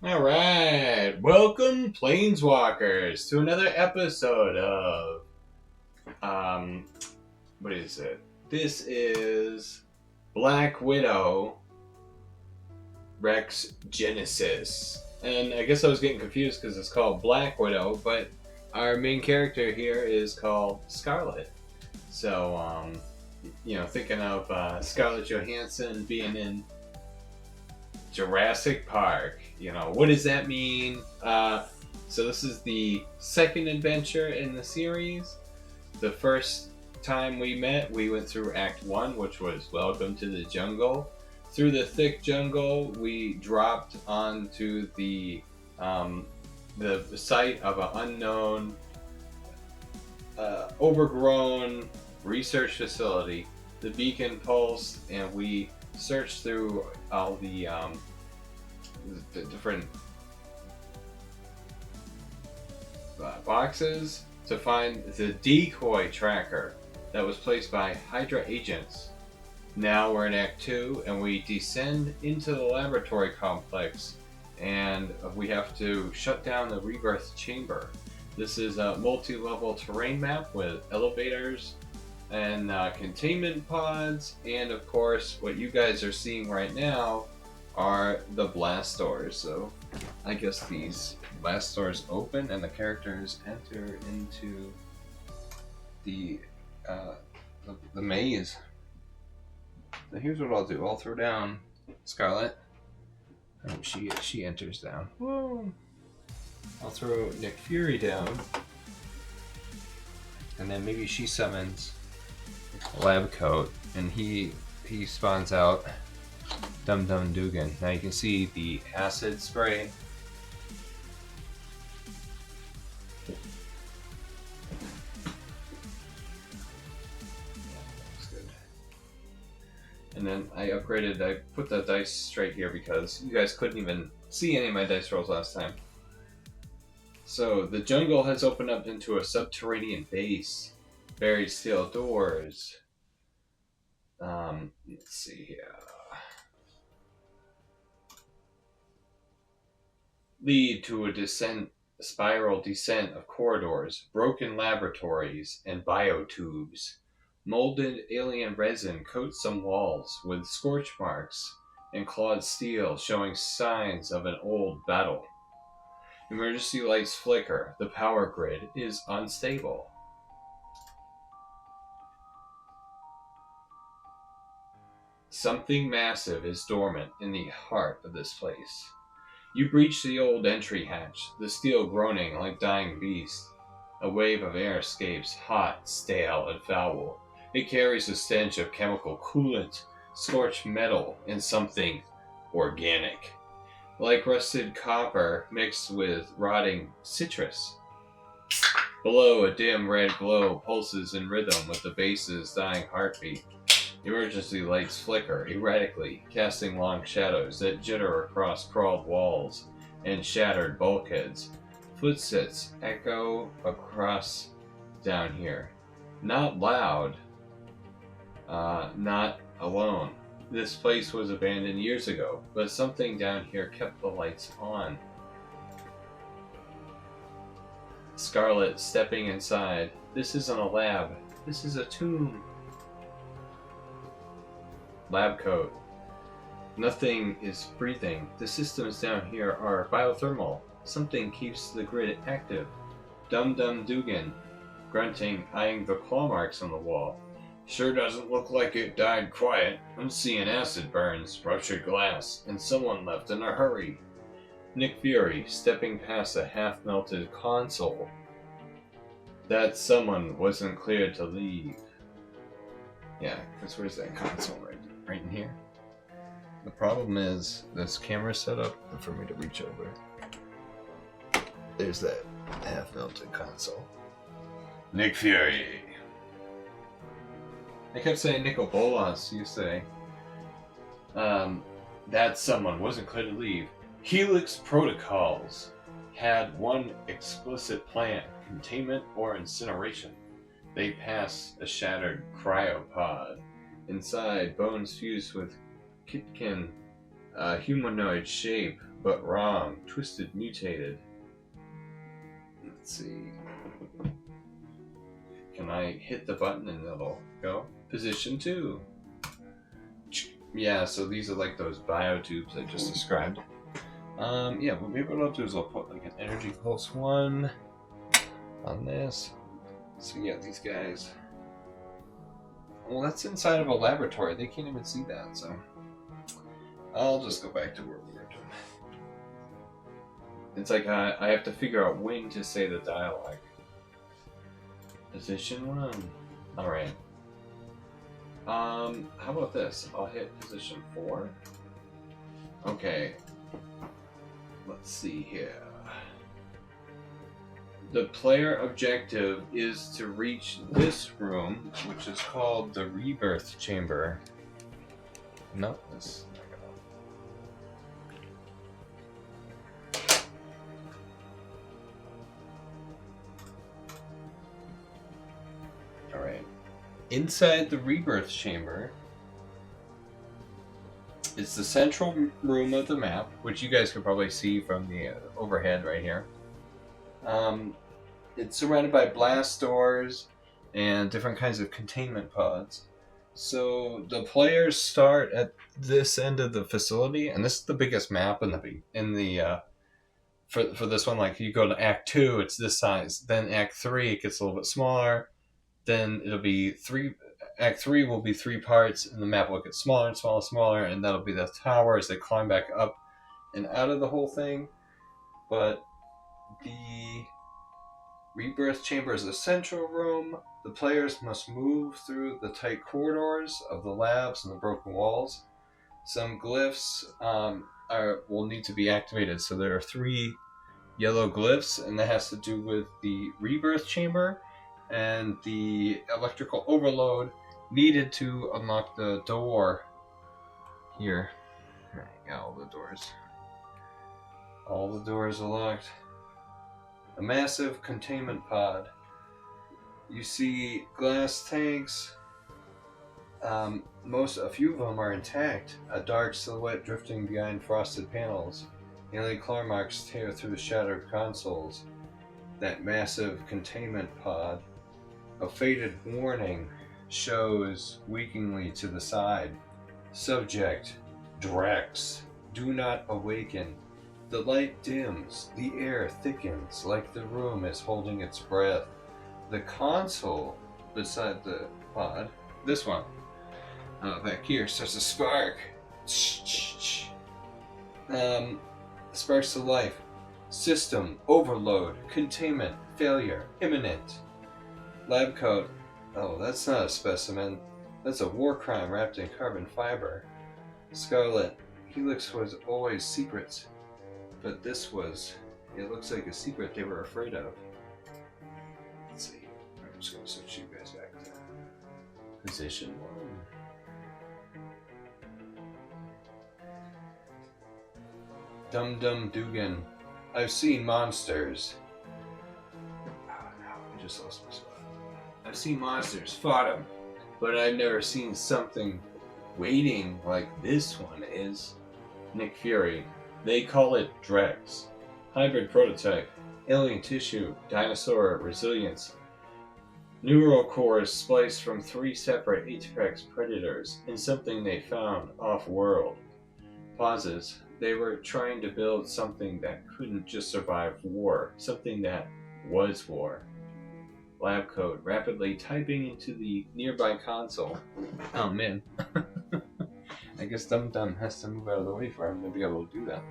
Alright, welcome Planeswalkers to another episode of, um, what is it? This is Black Widow REXGENESIS. And I guess I was getting confused because it's called Black Widow, but our main character here is called Scarlet. So, thinking of Scarlett Johansson being in Jurassic Park. What does that mean? So this is the second adventure in the series. The first time we met, we went through Act 1, which was Welcome to the Jungle. Through the thick jungle, we dropped onto the site of an unknown, overgrown research facility. The beacon pulsed, and we searched through all the different boxes to find the decoy tracker that was placed by Hydra agents. Now we're in Act 2 and we descend into the laboratory complex and we have to shut down the Rebirth Chamber. This is a multi-level terrain map with elevators and containment pods, and of course what you guys are seeing right now are the blast doors. So I guess these blast doors open and the characters enter into the maze. So here's what I'll do. I'll throw down Scarlet. Oh, she enters down. Whoa. I'll throw Nick Fury down, and then maybe she summons Lab Coat, and he spawns out Dum Dum Dugan. Now you can see the acid spray. Looks good. And then I put the dice straight here because you guys couldn't even see any of my dice rolls last time. So the jungle has opened up into a subterranean base. Buried steel doors. Let's see here. Lead to a spiral descent of corridors, broken laboratories, and biotubes. Molded alien resin coats some walls with scorch marks and clawed steel showing signs of an old battle. Emergency lights flicker. The power grid is unstable. Something massive is dormant in the heart of this place. You breach the old entry hatch, the steel groaning like dying beasts. A wave of air escapes, hot, stale, and foul. It carries the stench of chemical coolant, scorched metal, and something organic. Like rusted copper mixed with rotting citrus. Below, a dim red glow pulses in rhythm with the base's dying heartbeat. Emergency lights flicker erratically, casting long shadows that jitter across crawled walls and shattered bulkheads. Footsteps echo across down here. Not loud, not alone. This place was abandoned years ago, but something down here kept the lights on. Scarlet stepping inside. This isn't a lab. This is a tomb. Lab coat. Nothing is breathing. The systems down here are biothermal. Something keeps the grid active. Dum Dum Dugan, grunting, eyeing the claw marks on the wall. Sure doesn't look like it died quiet. I'm seeing acid burns, ruptured glass, and someone left in a hurry. Nick Fury, stepping past a half-melted console. That someone wasn't cleared to leave. Yeah, because where's that console right in here? The problem is this camera setup for me to reach over. There's that half-melted console. Nick Fury. I kept saying Nicol Bolas yesterday. That someone wasn't clear to leave. Helix Protocols had one explicit plan: containment or incineration. They pass a shattered cryopod. Inside, bones fused with Kitkin, a humanoid shape but wrong, twisted, mutated. Let's see. Can I hit the button and it'll go? Position 2. Yeah, so these are like those biotubes I just described. Yeah, well, maybe what I'll do is I'll put like an energy pulse 1 on this. So yeah, these guys. Well, that's inside of a laboratory. They can't even see that, so I'll just go back to where we were doing. It's like I have to figure out when to say the dialogue. Position 1. Alright. How about this? I'll hit position 4. Okay. Let's see here. The player objective is to reach this room, which is called the Rebirth Chamber. No, this is not gonna... Alright. Inside the Rebirth Chamber, it's the central room of the map, which you guys can probably see from the overhead right here. It's surrounded by blast doors and different kinds of containment pods. So the players start at this end of the facility, and this is the biggest map for this one. Like you go to Act 2, it's this size. Then Act 3, it gets a little bit smaller. Then it'll be Act 3 will be 3 parts, and the map will get smaller and smaller and smaller, and that'll be the tower as they climb back up and out of the whole thing. But the Rebirth Chamber is the central room. The players must move through the tight corridors of the labs and the broken walls. Some glyphs will need to be activated. So there are 3 yellow glyphs, and that has to do with the Rebirth Chamber and the electrical overload needed to unlock the door here. Alright, got all the doors. All the doors are locked. A massive containment pod. You see glass tanks. A few of them are intact. A dark silhouette drifting behind frosted panels. Alien claw marks tear through the shattered consoles. That massive containment pod. A faded warning shows weakingly to the side. Subject: Drex. Do not awaken. The light dims, the air thickens, like the room is holding its breath. The console beside the pod, this one, back here, starts to spark. Sparks to life. System overload, containment, failure, imminent. Lab coat. Oh, that's not a specimen. That's a war crime wrapped in carbon fiber. Scarlet. Helix was always secrets. But this was, it looks like a secret they were afraid of. Let's see. I'm just going to switch you guys back to position 1. Dum Dum Dugan. I've seen monsters. Oh no, I just lost my spot. I've seen monsters, fought them, but I've never seen something waiting like this one is. Nick Fury. They call it Drex. Hybrid prototype. Alien tissue. Dinosaur resilience. Neural cores spliced from 3 separate apex predators in something they found off-world. Pauses. They were trying to build something that couldn't just survive war. Something that was war. Lab code. Rapidly typing into the nearby console. Oh man. I guess Dum Dum has to move out of the way for him to be able to do that.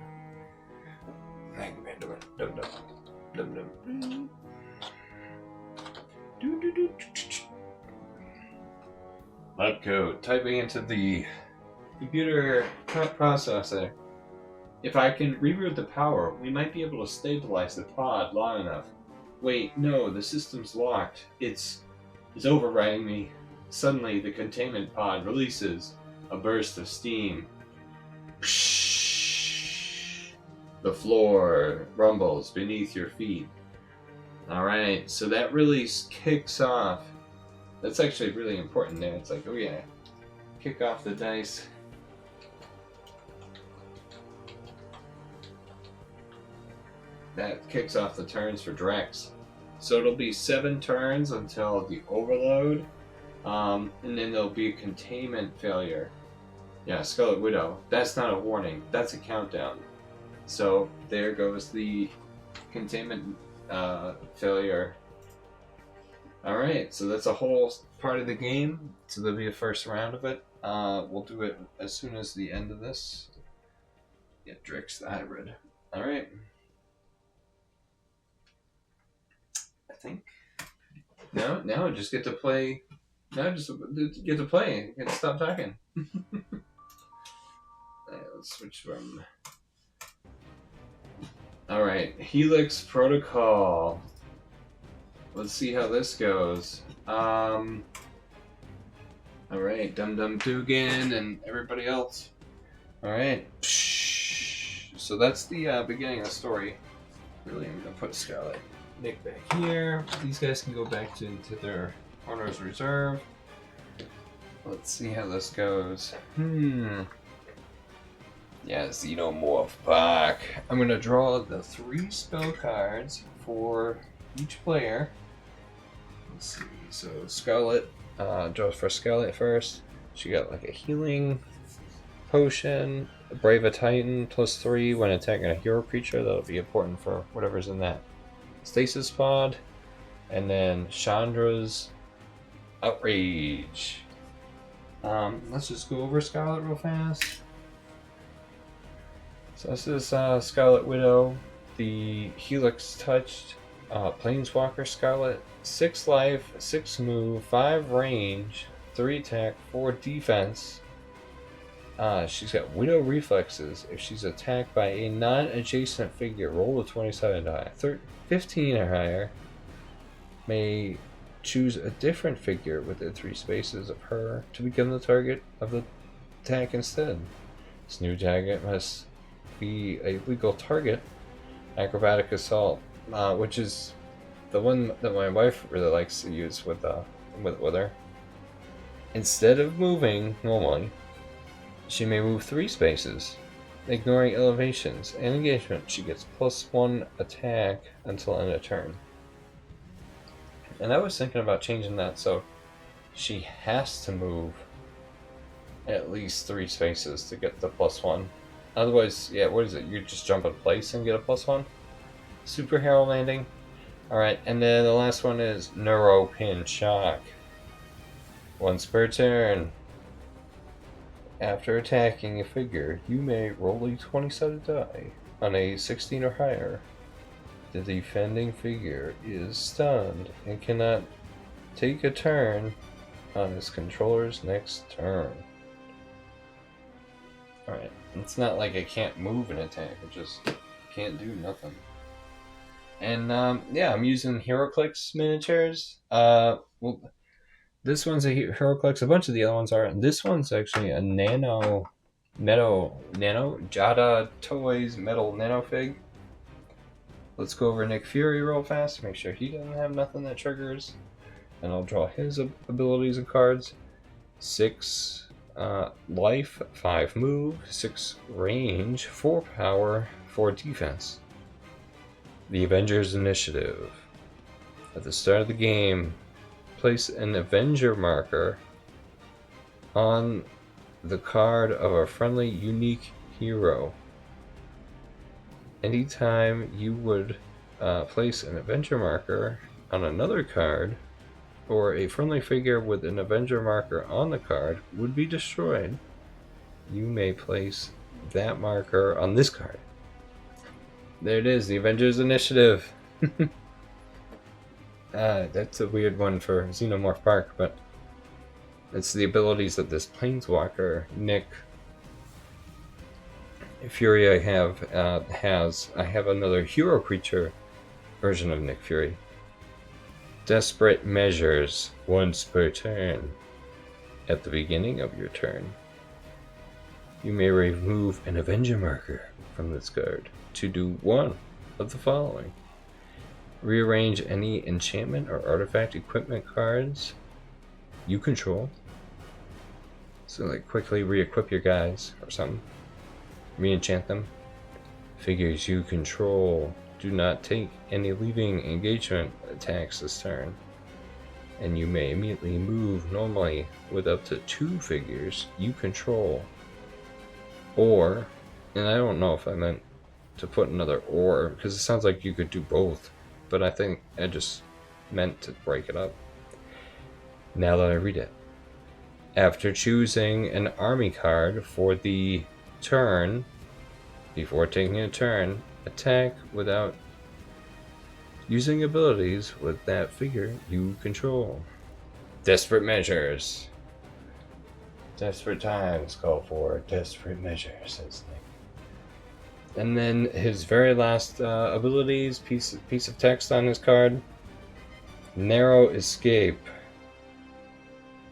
Dum Dum. Dum Dum. Lab code. Typing into the computer processor. If I can reroute the power, we might be able to stabilize the pod long enough. Wait, no, the system's locked. It's overriding me. Suddenly, the containment pod releases a burst of steam. The floor rumbles beneath your feet. Alright, so that really kicks off. That's actually really important there. It's like, oh yeah, kick off the dice. that kicks off the turns for Drex. So it'll be 7 turns until the overload, and then there'll be a containment failure. Yeah, Scarlet Widow. That's not a warning. That's a countdown. So there goes the containment failure. Alright, so that's a whole part of the game. So there'll be a first round of it. We'll do it as soon as the end of this. Yeah, Drex the Hybrid. Alright. I think. Now I just get to play. Now I just get to play. I get to stop talking. Let's switch from. Alright, Helix Protocol. Let's see how this goes. Alright, Dum Dum Dugan and everybody else. Alright. So that's the beginning of the story. Really, I'm gonna put Scarlet Nick back here. These guys can go back into their owner's reserve. Let's see how this goes. Yeah, Xenomorph Pack. I'm gonna draw the 3 spell cards for each player. Let's see. So Scarlet draws for Scarlet first. She got like a healing potion, Brave a Titan +3 when attacking a hero creature. That'll be important for whatever's in that stasis pod. And then Chandra's Outrage. Let's just go over Scarlet real fast. So this is Scarlet Widow, the Helix Touched Planeswalker Scarlet. 6 life, 6 move, 5 range, 3 attack, 4 defense. She's got Widow Reflexes. If she's attacked by a non-adjacent figure, roll a 27 die. 15 or higher. May choose a different figure within 3 spaces of her to become the target of the attack instead. This new target must be a legal target. Acrobatic Assault, which is the one that my wife really likes to use with her. Instead of moving normally, she may move 3 spaces, ignoring elevations and engagement. She gets +1 attack until end of turn. And I was thinking about changing that so she has to move at least 3 spaces to get the +1. Otherwise, yeah, what is it? You just jump in place and get a +1? Superhero Landing. Alright, and then the last one is Neuropin Shock. Once per turn. After attacking a figure, you may roll a 20-sided die. On a 16 or higher, the defending figure is stunned and cannot take a turn on its controller's next turn. Alright, it's not like it can't move and attack, it just can't do nothing. And yeah, I'm using HeroClix miniatures. Well, this one's a HeroClix, a bunch of the other ones are, and this one's actually a Jada Toys Metal Nanofig. Let's go over Nick Fury real fast, make sure he doesn't have nothing that triggers. And I'll draw his abilities and cards. 6 life, 5 move, 6 range, 4 power, 4 defense. The Avengers Initiative. At the start of the game, place an Avenger marker on the card of a friendly unique hero. Anytime you would place an Avenger marker on another card, or a friendly figure with an Avenger marker on the card would be destroyed, you may place that marker on this card. There it is, the Avengers Initiative. That's a weird one for Xenomorph Park, but it's the abilities of this Planeswalker, Nick Fury. I have another hero creature version of Nick Fury. Desperate Measures, once per turn. At the beginning of your turn, you may remove an Avenger marker from this card to do one of the following. Rearrange any enchantment or artifact equipment cards you control. So like quickly re-equip your guys or something. Re-enchant them. Figures you control do not take any leaving engagement attacks this turn. And you may immediately move normally with up to 2 figures you control. Or, and I don't know if I meant to put another or, because it sounds like you could do both, but I think I just meant to break it up. Now that I read it. After choosing an army card for the turn, before taking a turn, attack without using abilities with that figure you control. Desperate measures. Desperate times call for desperate measures, says Nick. And then his very last abilities, piece of text on his card. Narrow escape.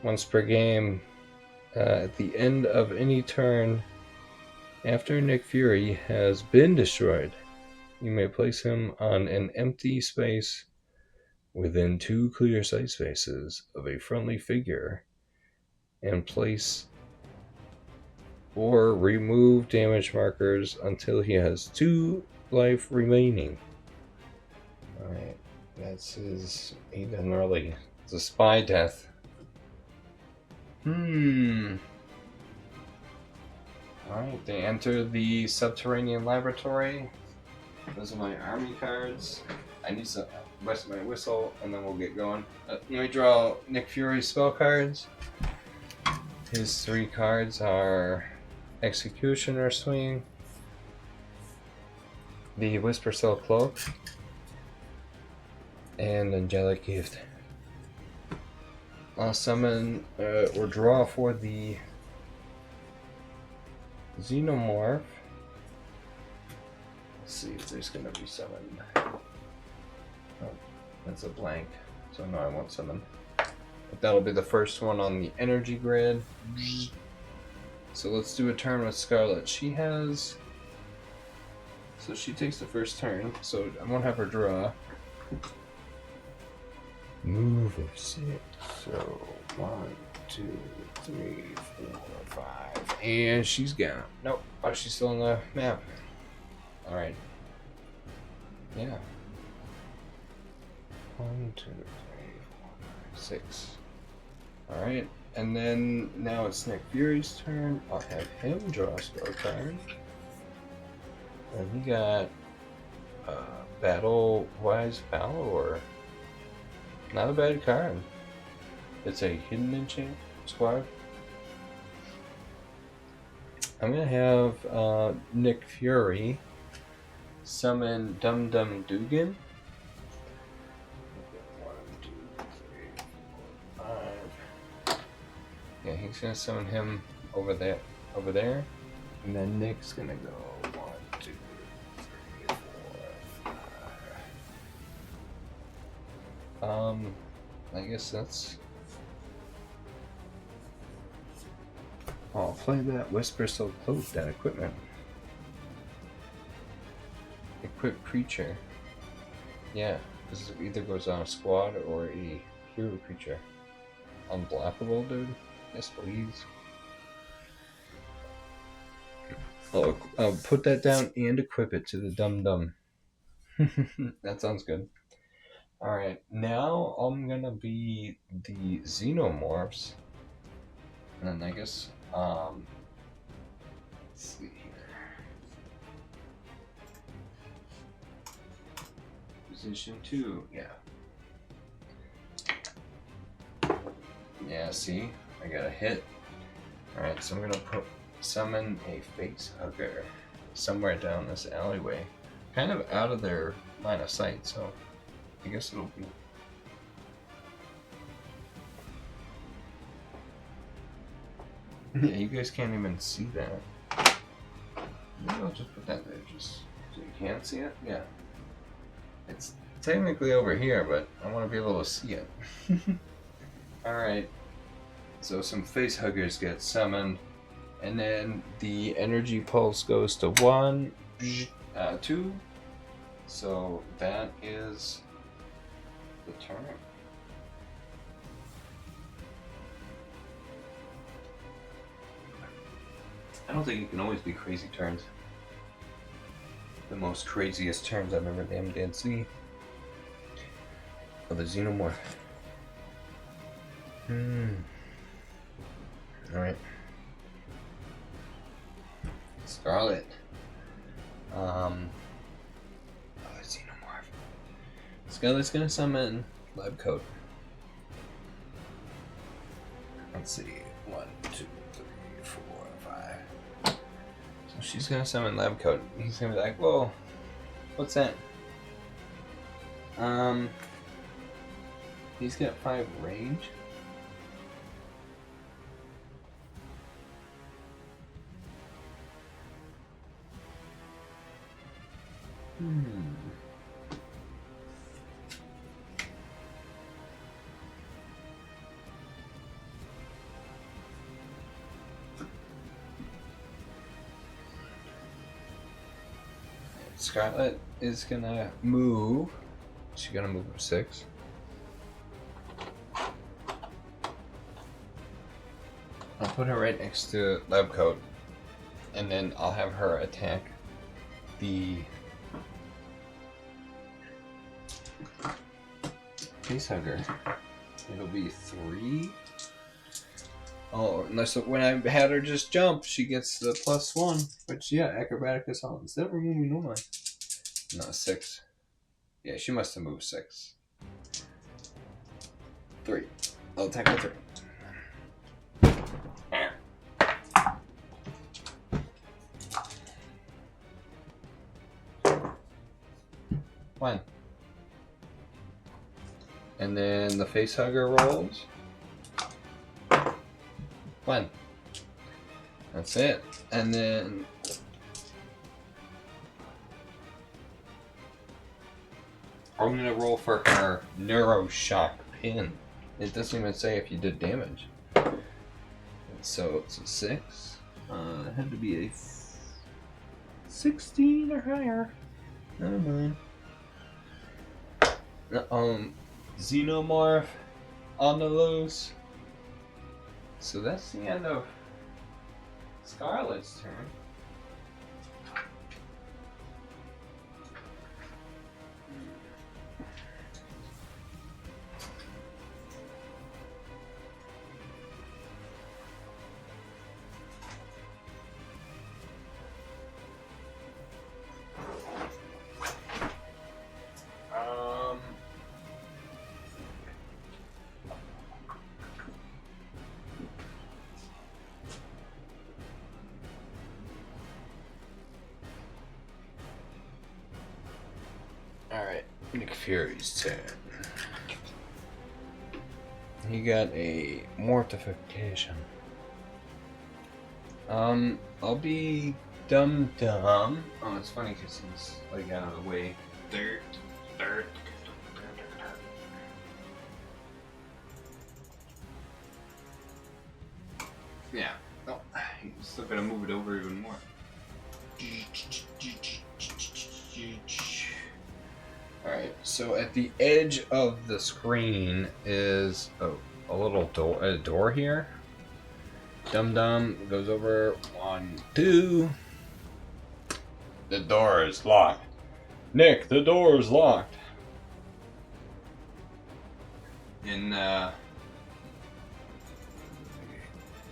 Once per game, at the end of any turn, after Nick Fury has been destroyed, you may place him on an empty space within 2 clear sight spaces of a friendly figure and place or remove damage markers until he has 2 life remaining. Alright, that's his even early. It's a spy death. Alright, they enter the subterranean laboratory. Those are my army cards. I need to wet my whistle and then we'll get going. Let me draw Nick Fury's spell cards. His 3 cards are Executioner Swing, the Whisper Cell Cloak, and Angelic Gift. I'll summon or draw for the Xenomorph. Let's see if there's going to be summoned. Oh, that's a blank, so no, I won't summon. But that'll be the first one on the energy grid. So let's do a turn with Scarlet. She takes the first turn, so I won't have her draw. Move of 6. So 1, 2, 3, 4, 5. And she's gone. Nope. Oh, she's still on the map. Alright. Yeah. 1, 2, 3, 4, 5, 6. Alright. And then now it's Nick Fury's turn. I'll have him draw a spell card. And he got Battle-Wise Valor. Not a bad card. It's a hidden enchant squad. I'm gonna have Nick Fury summon Dum Dum Dugan. 1, 2, 3, 4, 5. Yeah, he's gonna summon him over there, and then Nick's gonna go 1, 2, 3, 4, 5. I guess that's. I'll play that Whisper So Close, that equipment. Equip creature. Yeah, this either goes on a squad or a hero creature. Unblockable, dude? Yes, please. I'll put that down and equip it to the Dum Dum. That sounds good. Alright, now I'm gonna be the Xenomorphs. And then I guess, let's see here. Position 2, yeah. Yeah, see? I got a hit. Alright, so I'm gonna summon a Facehugger somewhere down this alleyway. Kind of out of their line of sight, so I guess it'll be. Yeah, you guys can't even see that. Maybe I'll just put that there just so you can't see it. Yeah. It's technically over here, but I want to be able to see it. Alright. So some Facehuggers get summoned. And then the energy pulse goes to 1, 2. So that is the turn. I don't think it can always be crazy turns. the most craziest turns I've ever damn did see. Oh, the xenomorph. Alright. Scarlet. Xenomorph. Scarlet's gonna summon Lab Coat. Let's see. 1, 2, 3, 4, 5. So she's gonna summon Lab Coat. He's gonna be like, whoa, what's that? He's got 5 range. Scarlet is gonna move. She's gonna move 6. I'll put her right next to Lab Coat, and then I'll have her attack the Facehugger. It'll be 3. Oh, unless when I had her just jump, she gets the +1. Which, yeah, acrobatic assault. Instead of removing normally. No, 6. Yeah, she must have moved 6. 3. I'll attack with 3. One. And then the Facehugger rolls. 1. That's it. And then I'm gonna roll for her Neuroshock pin. It doesn't even say if you did damage. So it's a 6. It had to be a 16 or higher. Never mind. Xenomorph on the loose. So that's the end of Scarlet's turn. Alright, Nick Fury's turn. He got a mortification. I'll be dumb. Oh, it's funny because he's like out of the way. Dirt. Yeah. Oh, he's still gonna move it over even more. Alright, so at the edge of the screen is a little door here. Dum goes over 1, 2. The door is locked. Nick, the door is locked. And here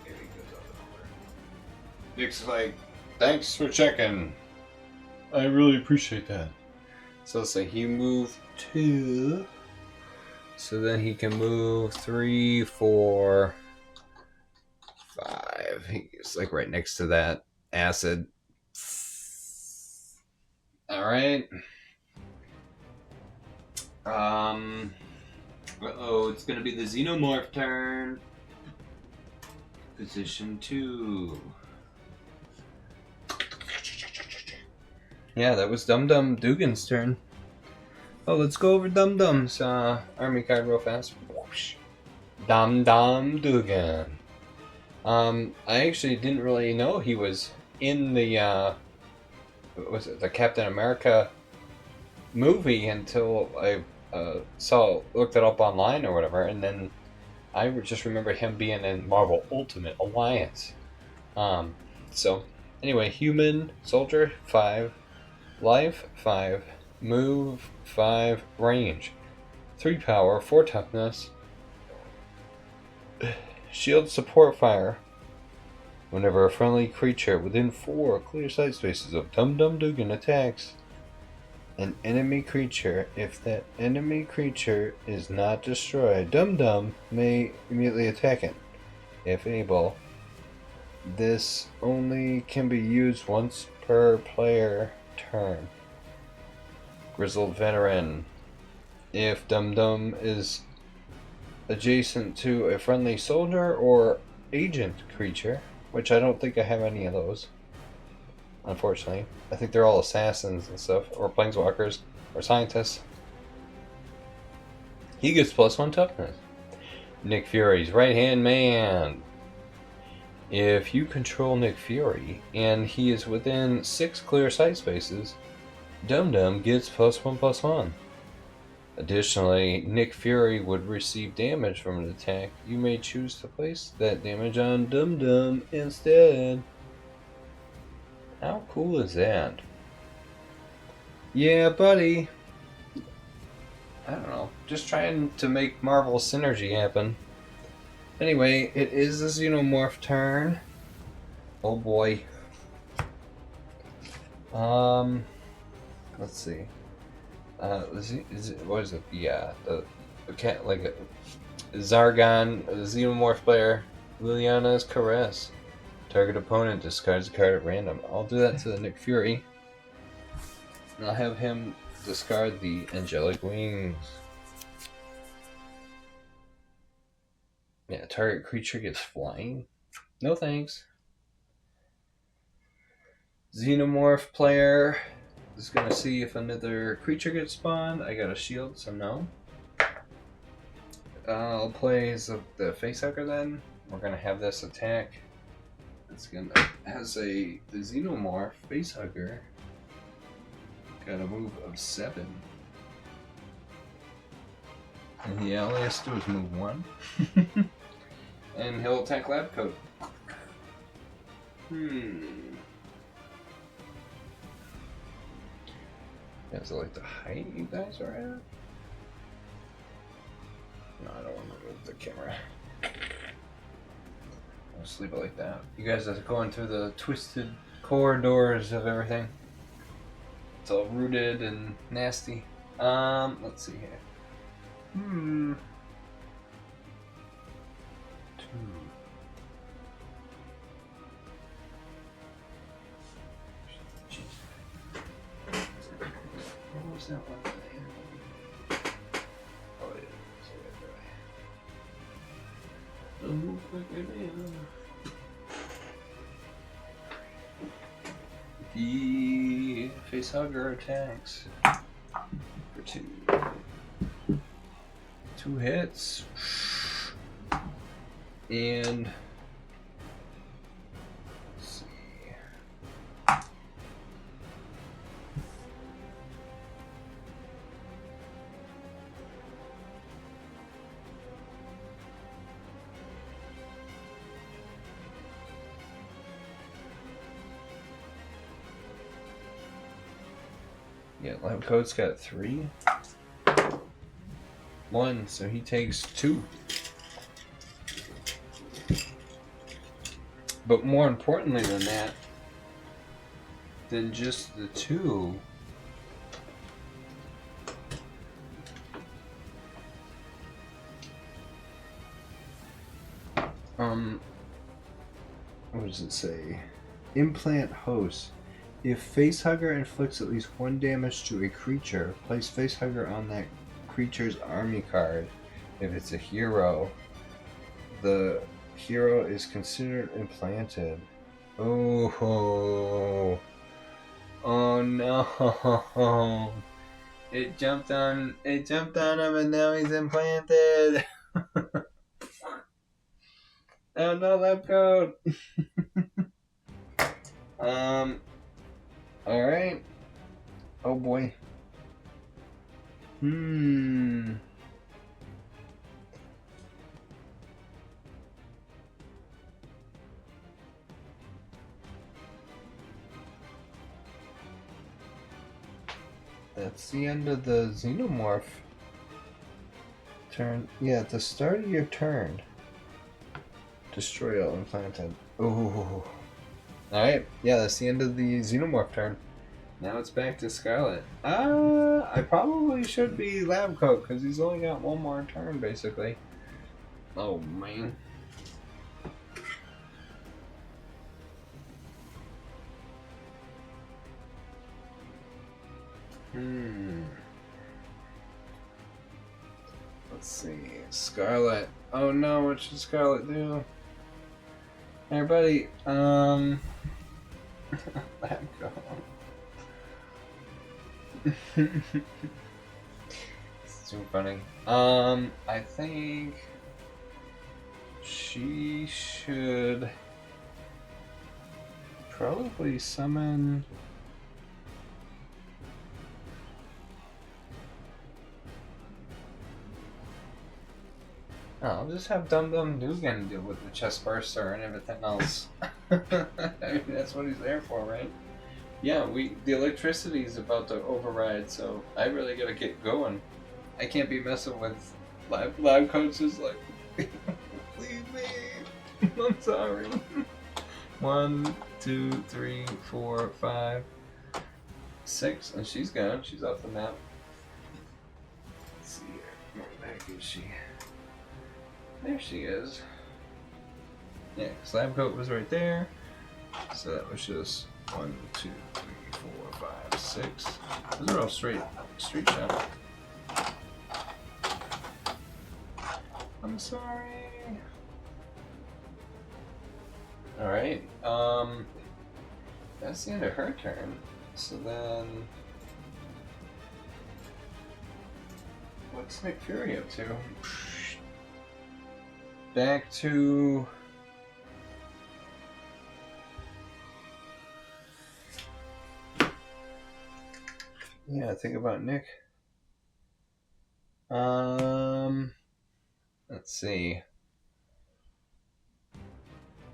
he goes over. Nick's like, thanks for checking. I really appreciate that. So he moved 2. So then he can move 3, 4, 5. He's like right next to that acid. Alright. It's gonna be the Xenomorph turn. Position 2. Yeah, that was Dum Dugan's turn. Oh, let's go over Dum Dum's army card real fast. Dum Dugan. I actually didn't really know he was in the was it the Captain America movie until I looked it up online or whatever, and then I just remember him being in Marvel Ultimate Alliance. So anyway, human soldier 5. Life 5, move 5, range 3 power, 4 toughness, shield support fire. Whenever a friendly creature within 4 clear sight spaces of Dum Dum Dugan attacks an enemy creature, if that enemy creature is not destroyed, Dum Dum may immediately attack it. If able, this only can be used once per player turn. Grizzled Veteran. If Dum Dum is adjacent to a friendly soldier or agent creature, which I don't think I have any of those, unfortunately. I think they're all assassins and stuff, or planeswalkers, or scientists. He gets +1 toughness. Nick Fury's right-hand man. If you control Nick Fury, and he is within 6 clear sight spaces, Dum Dum gets +1/+1. Additionally, Nick Fury would receive damage from an attack. You may choose to place that damage on Dum Dum instead. How cool is that? Yeah, buddy. I don't know. Just trying to make Marvel synergy happen. Anyway, it is the Xenomorph turn. Oh boy. Let's see. What is it? Yeah, the cat, like a Zargon, Xenomorph player, Liliana's Caress. Target opponent discards a card at random. I'll do that to Nick Fury. And I'll have him discard the Angelic Wings. Yeah, target creature gets flying. No thanks. Xenomorph player is going to see if another creature gets spawned. I got a shield, so no. I'll play the Facehugger then. We're going to have this attack. It's going to has the Xenomorph Facehugger. Got a move of 7. And yeah, all he has to do is move 1. And he'll attack Lab Coat. You guys like the height you guys are at? No, I don't want to move the camera. I'll just leave it like that. You guys are going through the twisted corridors of everything. It's all rooted and nasty. Let's see here. 2. What was that one? Oh yeah, it's right there. Don't move quicker now. The Facehugger attacks for 2. 2 hits. And let's see. Yeah, Lab Coat's got 3. 1, so he takes 2. But more importantly than that, than just the 2, what does it say? Implant host. If Facehugger inflicts at least 1 damage to a creature, place Facehugger on that creature's army card. If it's a hero, the hero is considered implanted. Oh no! It jumped on him and now he's implanted. Oh no, Lab Coat. All right. Oh boy. That's the end of the xenomorph turn. Yeah, at the start of your turn, destroy all implanted. Ooh. Alright, yeah, that's the end of the xenomorph turn. Now it's back to Scarlet. I probably should be Lab Coat because he's only got one more turn, basically. Oh, man. Let's see. Scarlet. Oh no, what should Scarlet do? Everybody, Lab Coat. It's too funny. I think she should probably summon. Oh, I'll just have Dum Dum Dugan deal with the chest burster and everything else. I mean, that's what he's there for, right? Yeah, the electricity is about to override, so I really gotta get going. I can't be messing with lab coats just like, leave me. I'm sorry. 1, 2, 3, 4, 5, 6, and she's gone. She's off the map. Let's see here. Where the heck is she? There she is. Yeah, because lab coat was right there. So that was just 1, 2, 3, 4, 5, 6. Those are all street shot. I'm sorry. Alright, that's the end of her turn. So then, what's Nick Fury up to? Back to... Yeah, think about Nick. Let's see.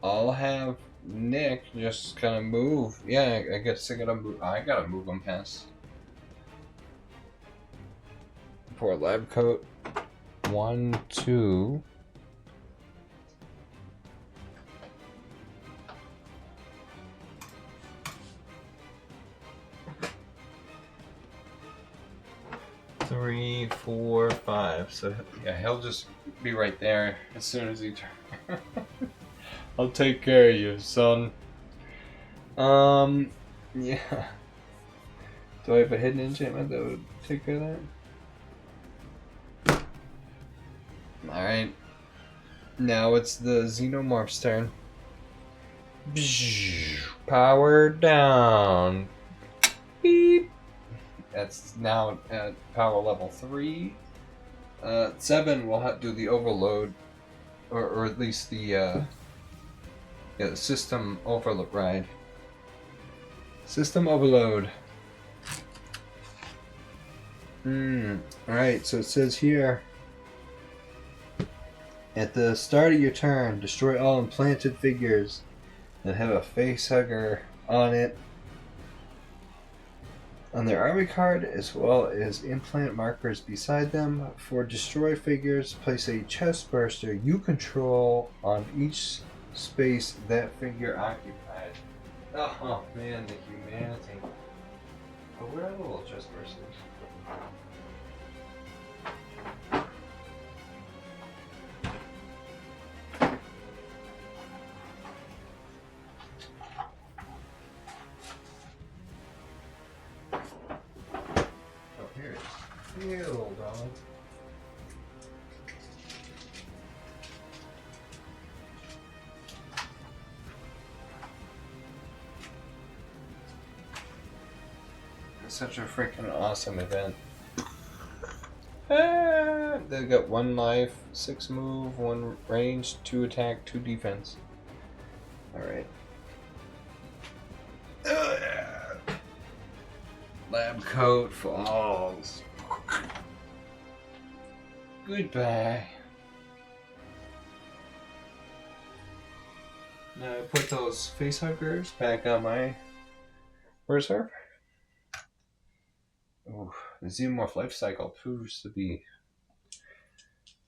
I'll have Nick just kind of move. Yeah, I guess I gotta move. I gotta move him past. Poor lab coat. 1, 2. Three, 4, 5. So yeah, he'll just be right there as soon as he turns. I'll take care of you, son. Yeah. Do I have a hidden enchantment that would take care of that? Alright. Now it's the Xenomorph's turn. Power down. Beep. That's now at power level 3. 7 will do the overload, or at least the system override. System overload. Alright, so it says here, at the start of your turn, destroy all implanted figures that have a Facehugger on it, on their army card, as well as implant markers beside them. For destroy figures, place a chest burster you control on each space that figure occupied. Oh man, the humanity. Oh, where are the little chest bursters? Here, little dog. It's such a freaking awesome event. They got 1 life, 6 move, 1 range, 2 attack, 2 defense. Alright. Lab coat falls. Goodbye. Now I put those Facehuggers back on my reserve. Oof. the xenomorph life cycle proves to be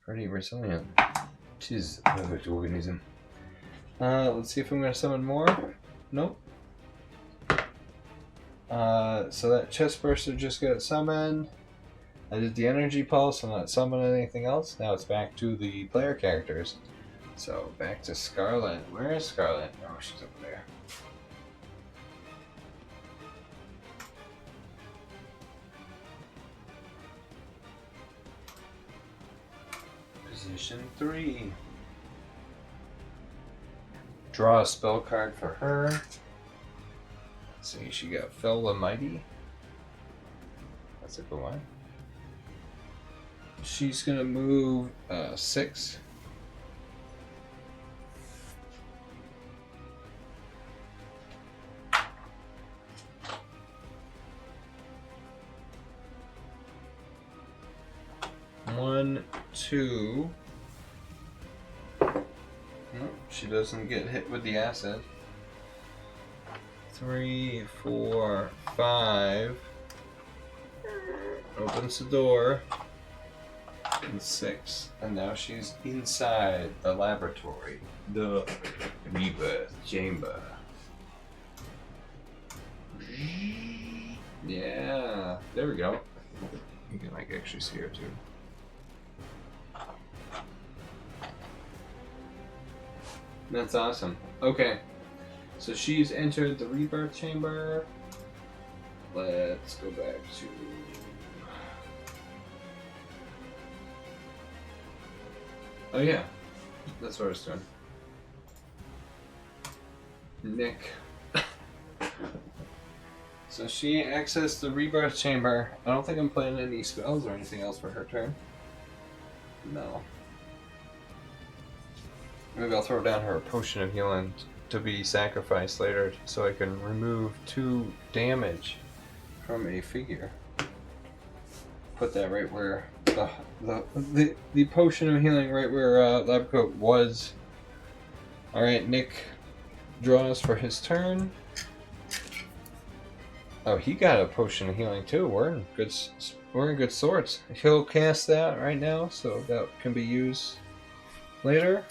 pretty resilient. She's a perfect organism. Let's see if I'm going to summon more. Nope. So that chest burster just got summoned. I did the energy pulse and not summon anything else. Now it's back to the player characters. So back to Scarlet. Where is Scarlet? Oh, she's over there. Position 3. Draw a spell card for her. Let's see, she got Fell the Mighty. That's a good one. She's gonna move 6. One, 2. Nope, she doesn't get hit with the acid. 3, 4, 5. Opens the door. And 6. And now she's inside the laboratory. The Rebirth Chamber. Yeah, there we go. You can like actually see her too. That's awesome. Okay, so she's entered the Rebirth Chamber. Let's go back to... Oh yeah, that's what I was doing. Nick. So she accessed the Rebirth Chamber. I don't think I'm playing any spells or anything else for her turn. No. Maybe I'll throw down her potion of healing to be sacrificed later so I can remove 2 damage from a figure. Put that right where the potion of healing right where Lab Coat was. Alright, Nick draws for his turn. Oh, he got a potion of healing too. We're in good sorts. He'll cast that right now, so that can be used later.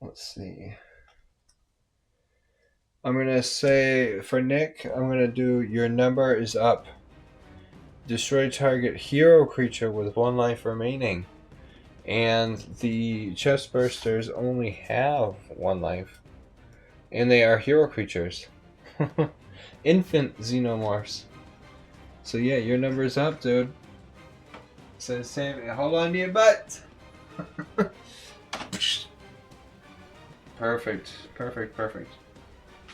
Let's see. I'm gonna say for Nick, I'm gonna do your number is up. Destroy target hero creature with 1 life remaining. And the chest bursters only have 1 life. And they are hero creatures. Infant xenomorphs. So yeah, your number's up, dude. So Sammy, hold on to your butt. Perfect.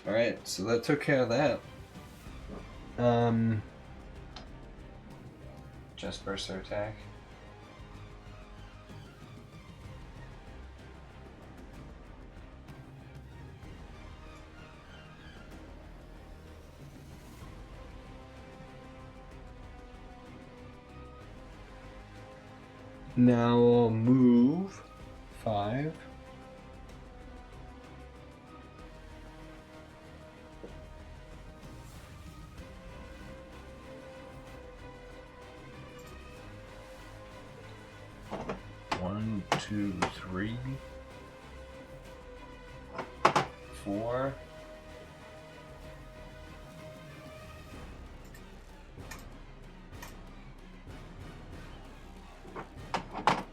Alright, so that took care of that. Chest burster attack. Now we'll move 5. One, 2, 3, 4.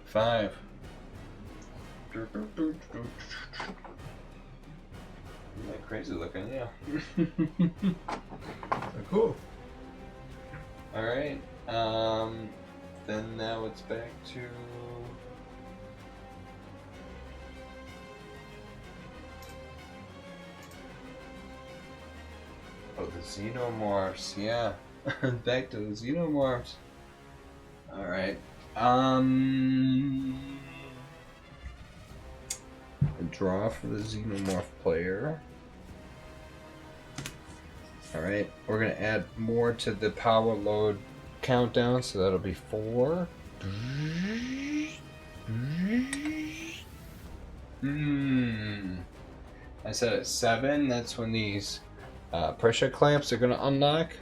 5. Like crazy looking, yeah. So cool. Alright, then now it's back to... Oh, the xenomorphs, yeah. Back to the xenomorphs. Alright. Draw for the xenomorph player. Alright, we're gonna add more to the power load countdown, so that'll be 4. I said at 7, that's when these pressure clamps are going to unlock.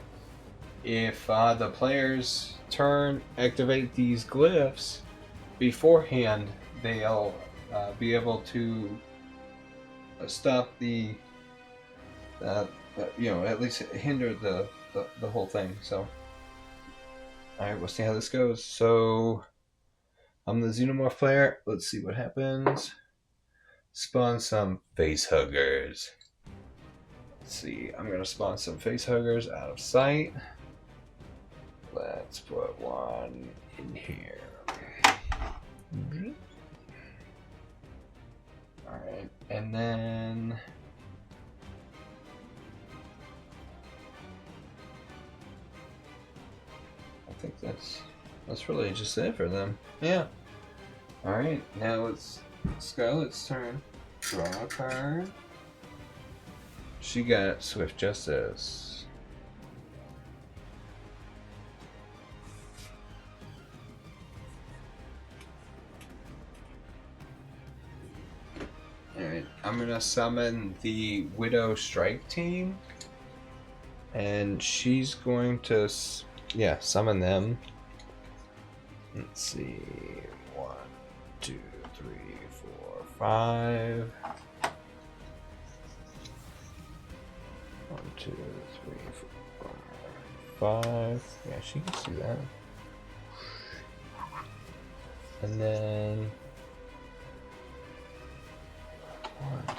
If the players turn activate these glyphs beforehand, they'll be able to stop the at least hinder the whole thing. So alright, we'll see how this goes. So I'm the Xenomorph player. Let's see what happens. Spawn some Facehuggers. Let's see, I'm gonna spawn some Facehuggers out of sight. Let's put one in here. Alright, and then I think that's really just it for them. Yeah. Alright, now it's Scarlet's turn. Draw a card. She got Swift Justice. Alright, I'm gonna summon the Widow Strike team. And she's going to, summon them. Let's see. 1, 2, 3, 4, 5. 1, 2, 3, 4, 5. Yeah, she can see that. And then 1, 2,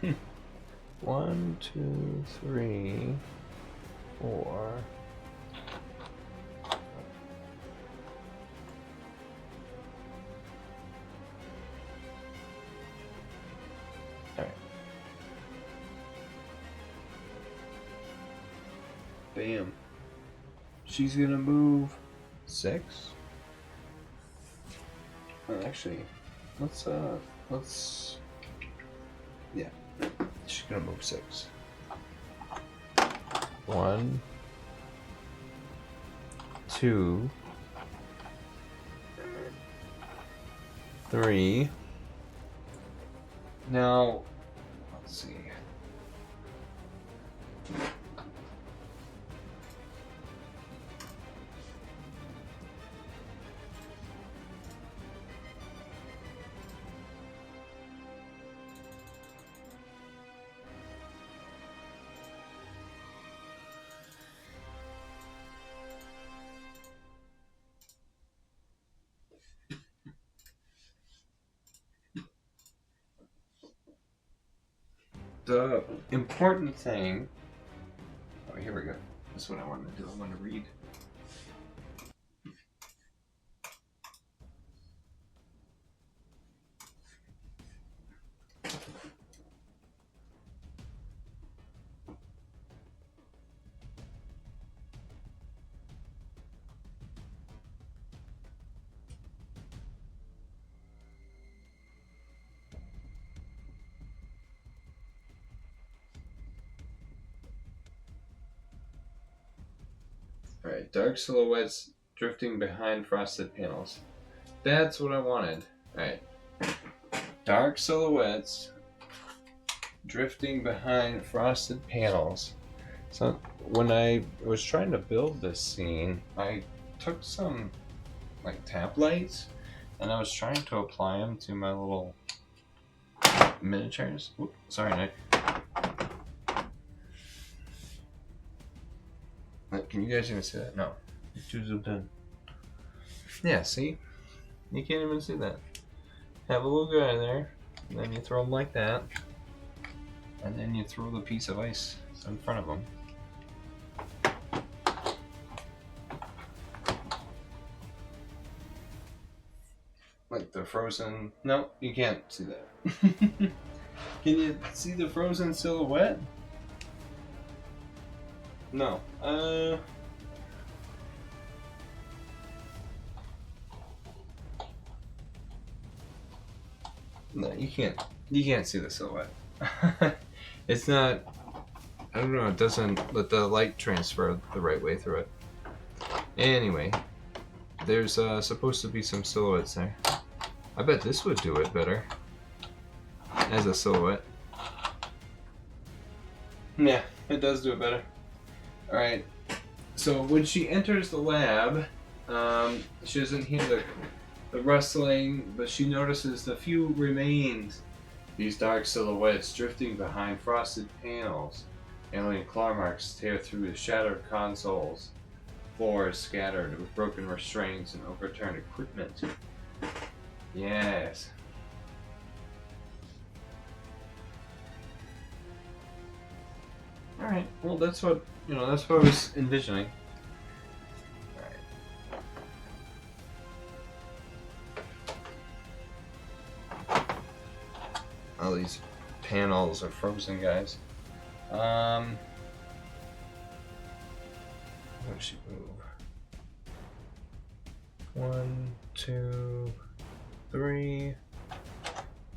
3. 1, 2, 3, 4. Alright. Bam. She's gonna move 6. Actually, let's yeah, she's gonna move 6. 1, 2, 3. Now, let's see. The important thing. Oh, here we go. That's what I wanted to do. I want to read. Alright, dark silhouettes drifting behind frosted panels. That's what I wanted. Alright. Dark silhouettes drifting behind frosted panels. So when I was trying to build this scene, I took some tap lights and I was trying to apply them to my little miniatures. Oops, sorry, Nick. Can you guys even see that? No. It's too zoomed in. Yeah, see? You can't even see that. Have a little guy there, and then you throw him like that, and then you throw the piece of ice in front of him. Like the frozen... No, you can't see that. Can you see the frozen silhouette? No. No, you can't. You can't see the silhouette. It's not I don't know, it doesn't let the light transfer the right way through it. Anyway, there's supposed to be some silhouettes there. I bet this would do it better as a silhouette. Yeah, it does do it better. Alright, so when she enters the lab, she doesn't hear the rustling, but she notices the few remains. These dark silhouettes drifting behind frosted panels. Alien claw marks tear through the shattered consoles. Floor is scattered with broken restraints and overturned equipment. Yes. Alright, well that's what that's what I was envisioning. All these panels are frozen, guys. How does she move? 1, 2, 3,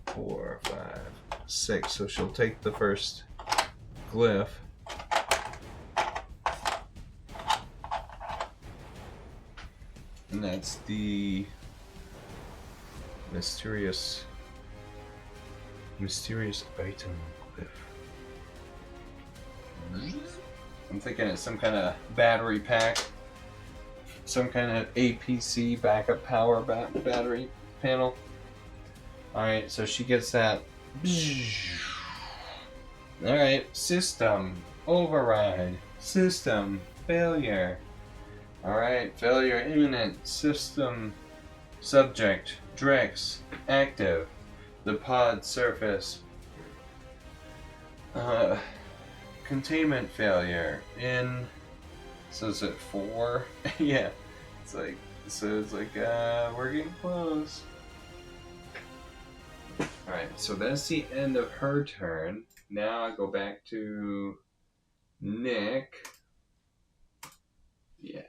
4, 5, 6. So she'll take the first glyph. And that's the mysterious item glyph. I'm thinking it's some kind of battery pack. Some kind of APC backup power battery panel. Alright, so she gets that. Alright, system override. System failure. Alright, failure imminent. System subject Drex active. The pod surface. Containment failure in. So is it 4? Yeah. It's like we're getting close. Alright, so that's the end of her turn. Now I go back to Nick. Yeah.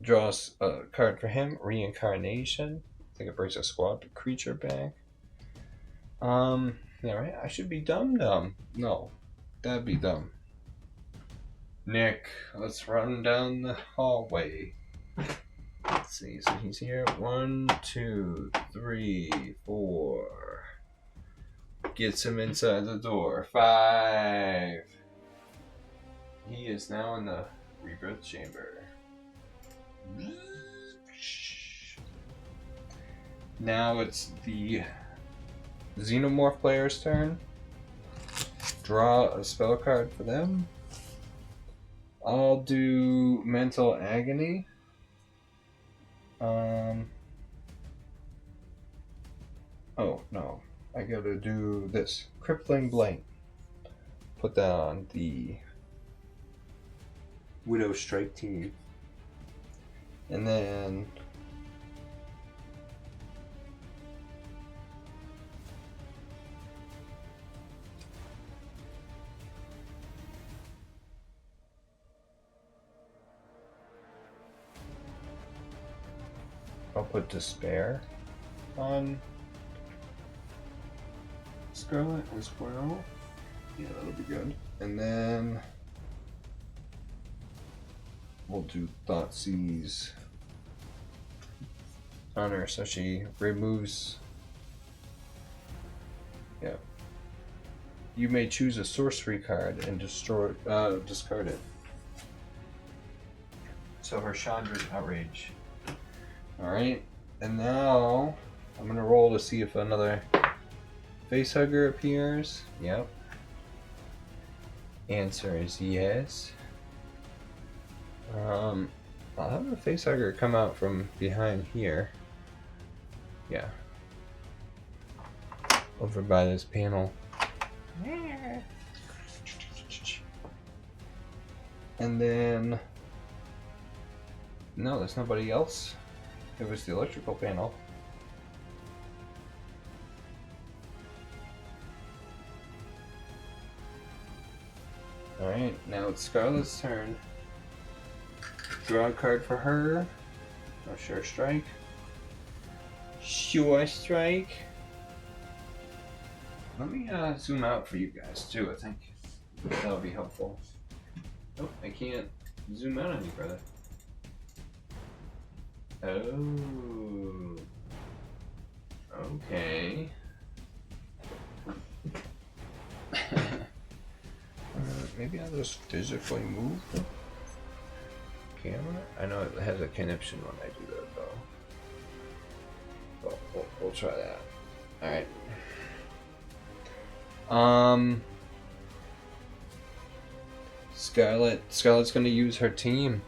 Draws a card for him, Reincarnation. I think it brings a squad creature back. Alright, I should be dumb. No, that'd be dumb. Nick, let's run down the hallway. Let's see, so he's here. 1, 2, 3, 4. Gets him inside the door. 5. He is now in the Rebirth Chamber. Now it's the Xenomorph player's turn. Draw a spell card for them. I'll do Mental Agony. Oh, no. I gotta do this. Crippling Blank. Put that on the Widow Strike team. And then I'll put Despair on Scarlet as well. Yeah, that'll be good. And then we'll do Thoughtseize on her, so she removes. Yeah. You may choose a sorcery card and discard it. So her Chandra's Outrage. Alright, and now I'm gonna roll to see if another Facehugger appears. Yep. Answer is yes. I'll have the Facehugger come out from behind here. Yeah. Over by this panel. And then no, there's nobody else. It was the electrical panel. Alright, now it's Scarlet's turn. Draw a card for her. No Sure Strike. Sure strike. Let me zoom out for you guys too. I think that would be helpful. Oh, I can't zoom out any further. Oh. Okay. Maybe I'll just physically move the camera. I know it has a conniption when I do that though. But we'll try that. Alright. Scarlet's gonna use her team.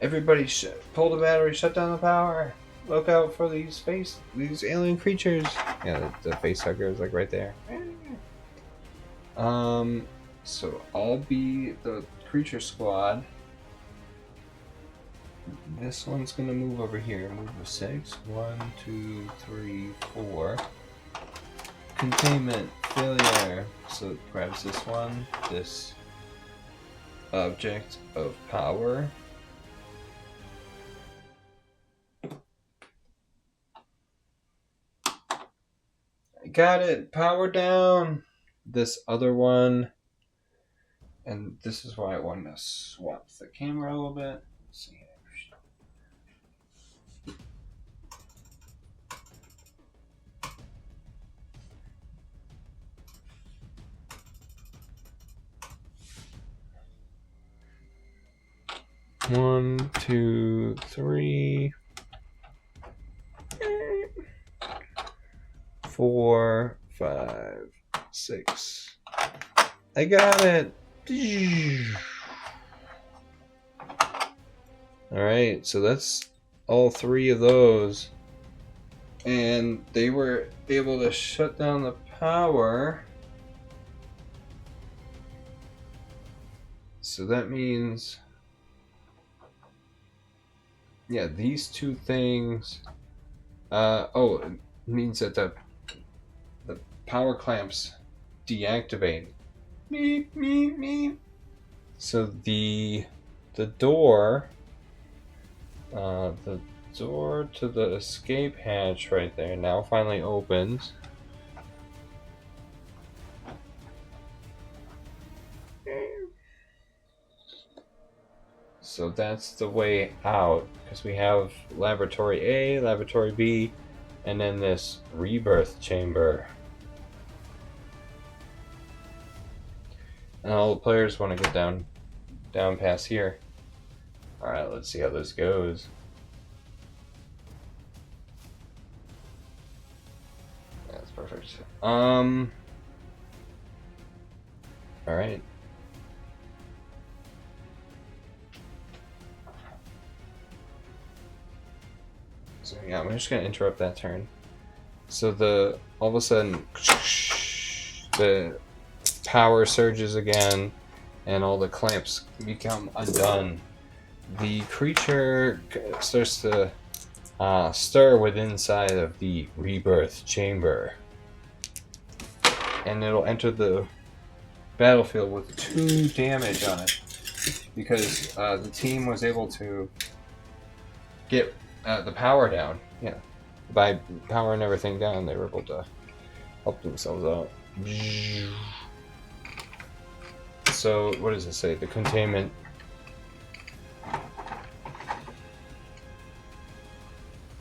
Everybody pull the battery, shut down the power. Look out for these alien creatures. Yeah, the Facehuggers like right there. So I'll be the creature squad. This one's gonna move over here. Move a 6. 1, 2, 3, 4. Containment failure. So it grabs this one. This object of power. I got it. Power down. This other one. And this is why I wanted to swap the camera a little bit. Let's see. 1, 2, 3, 4, 5, 6. I got it. Alright, so that's all 3 of those. And they were able to shut down the power. So that means... yeah, these 2 things... it means that the power clamps deactivate. Meep, meep, meep. So the door... the door to the escape hatch right there now finally opens. So that's the way out, because we have Laboratory A, Laboratory B, and then this Rebirth Chamber. And all the players want to get down past here. Alright, let's see how this goes. That's perfect. Alright. So yeah, I'm just gonna interrupt that turn. So all of a sudden the power surges again and all the clamps become undone. The creature starts to stir within inside of the Rebirth Chamber. And it'll enter the battlefield with 2 damage on it. Because the team was able to get the power down. Yeah. By powering everything down, they were able to help themselves out. So, what does it say? The containment...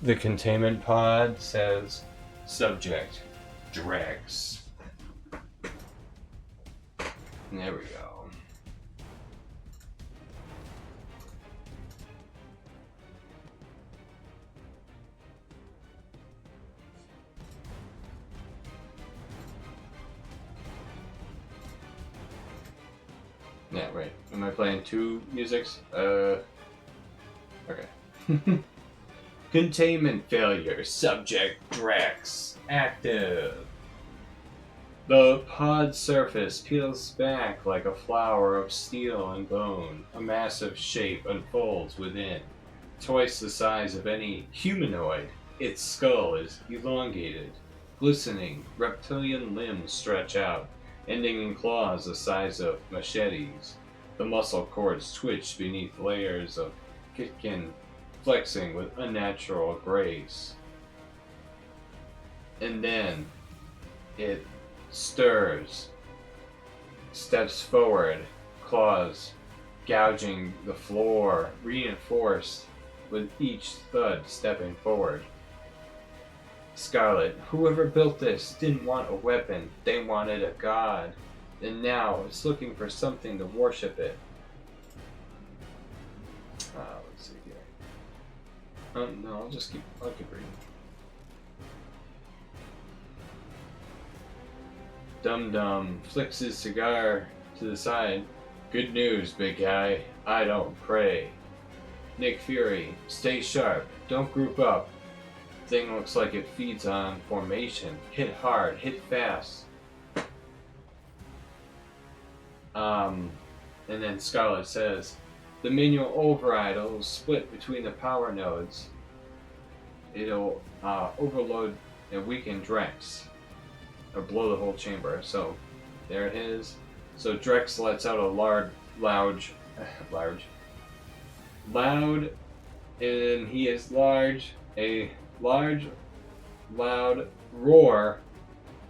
the containment pod says, subject, Drex. There we go. Yeah, right. Am I playing 2 musics? Okay. Containment failure. Subject Drex. Active. The pod surface peels back like a flower of steel and bone. A massive shape unfolds within. Twice the size of any humanoid, its skull is elongated. Glistening, reptilian limbs stretch out, ending in claws the size of machetes. The muscle cords twitch beneath layers of skin, flexing with unnatural grace. And then it stirs, steps forward, claws gouging the floor, reinforced with each thud stepping forward. Scarlet, whoever built this didn't want a weapon, they wanted a god. And now it's looking for something to worship it. Let's see here. No, I'll keep reading. Dum Dum flicks his cigar to the side. Good news, big guy. I don't pray. Nick Fury, stay sharp. Don't group up. Thing looks like it feeds on formation. Hit hard, hit fast. And then Scarlet says, the manual override will split between the power nodes. It'll overload and weaken Drex. Or blow the whole chamber. So, there it is. So Drex lets out a loud, and he is large, a large, loud roar,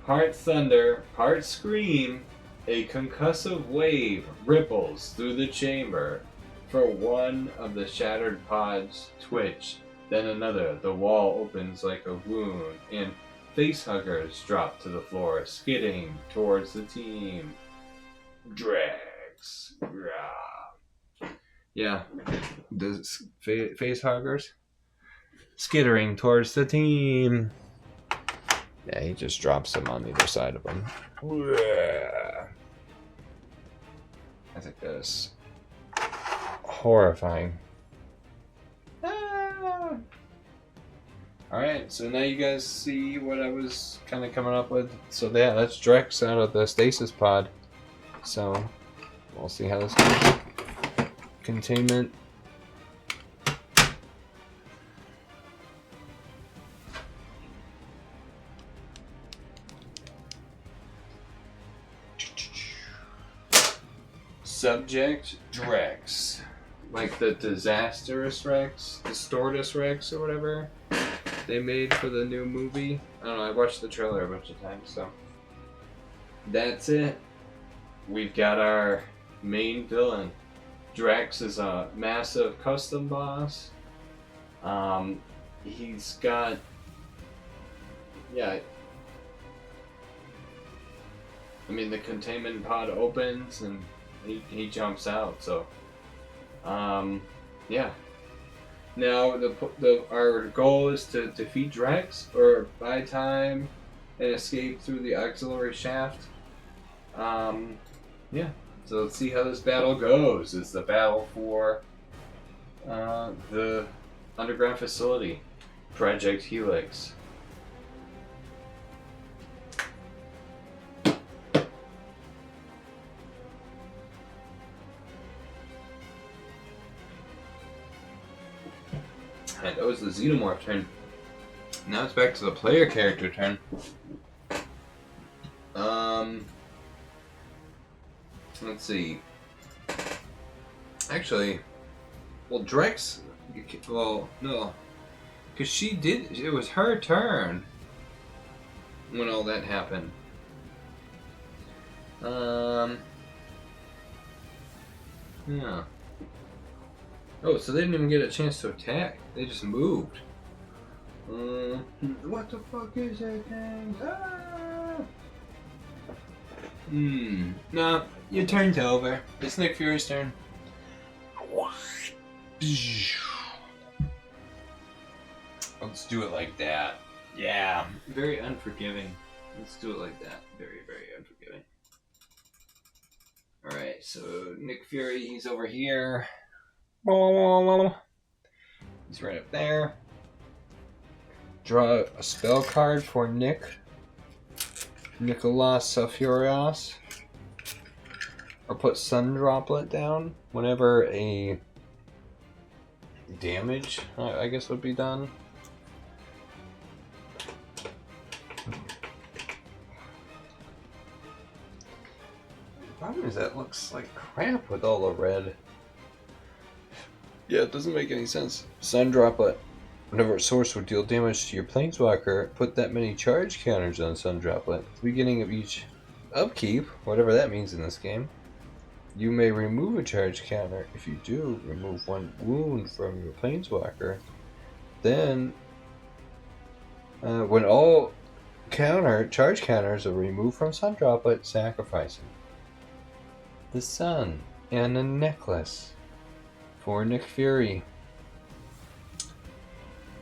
part thunder, part scream. A concussive wave ripples through the chamber, for one of the shattered pods twitch, then another. The wall opens like a wound, and Facehuggers drop to the floor, skidding towards the team. Drex. Yeah. The Facehuggers skittering towards the team. Yeah, he just drops them on either side of him. I think that's horrifying. Alright, so now you guys see what I was kind of coming up with. So yeah, that's Drex out of the stasis pod. So we'll see how this goes. Containment. Subject Drex. Like the disastrous Rex, Distortus Rex, or whatever they made for the new movie. I don't know, I watched the trailer a bunch of times, so. That's it. We've got our main villain. Drex is a massive custom boss. He's got... Yeah. I mean, the containment pod opens and he jumps out, so... yeah. Now, our goal is to defeat Drex, or buy time and escape through the auxiliary shaft. Yeah. So let's see how this battle goes. It's the battle for the underground facility, Project Helix. And that was the Xenomorph turn. Now it's back to the player character turn. Let's see. Actually, well, Drex, well, no. Because she did, it was her turn when all that happened. Yeah. Oh, so they didn't even get a chance to attack. They just moved. What the fuck is that thing? Ah! Nah, your turn's over. It's Nick Fury's turn. Let's do it like that. Yeah. Very unforgiving. Let's do it like that. Very, very unforgiving. Alright, so Nick Fury, he's over here. He's right up there. Draw a spell card for Nick. Nicolas Sulfurios. Or put Sun Droplet down whenever a damage, I guess, would be done. The problem is that looks like crap with all the red. Yeah, it doesn't make any sense. Sun Droplet. Whenever a source would deal damage to your planeswalker, put that many charge counters on Sun Droplet. At the beginning of each upkeep, whatever that means in this game, you may remove a charge counter. If you do, remove 1 wound from your planeswalker. Then, when all charge counters are removed from Sun Droplet, sacrifice it. The Sun and a necklace for Nick Fury.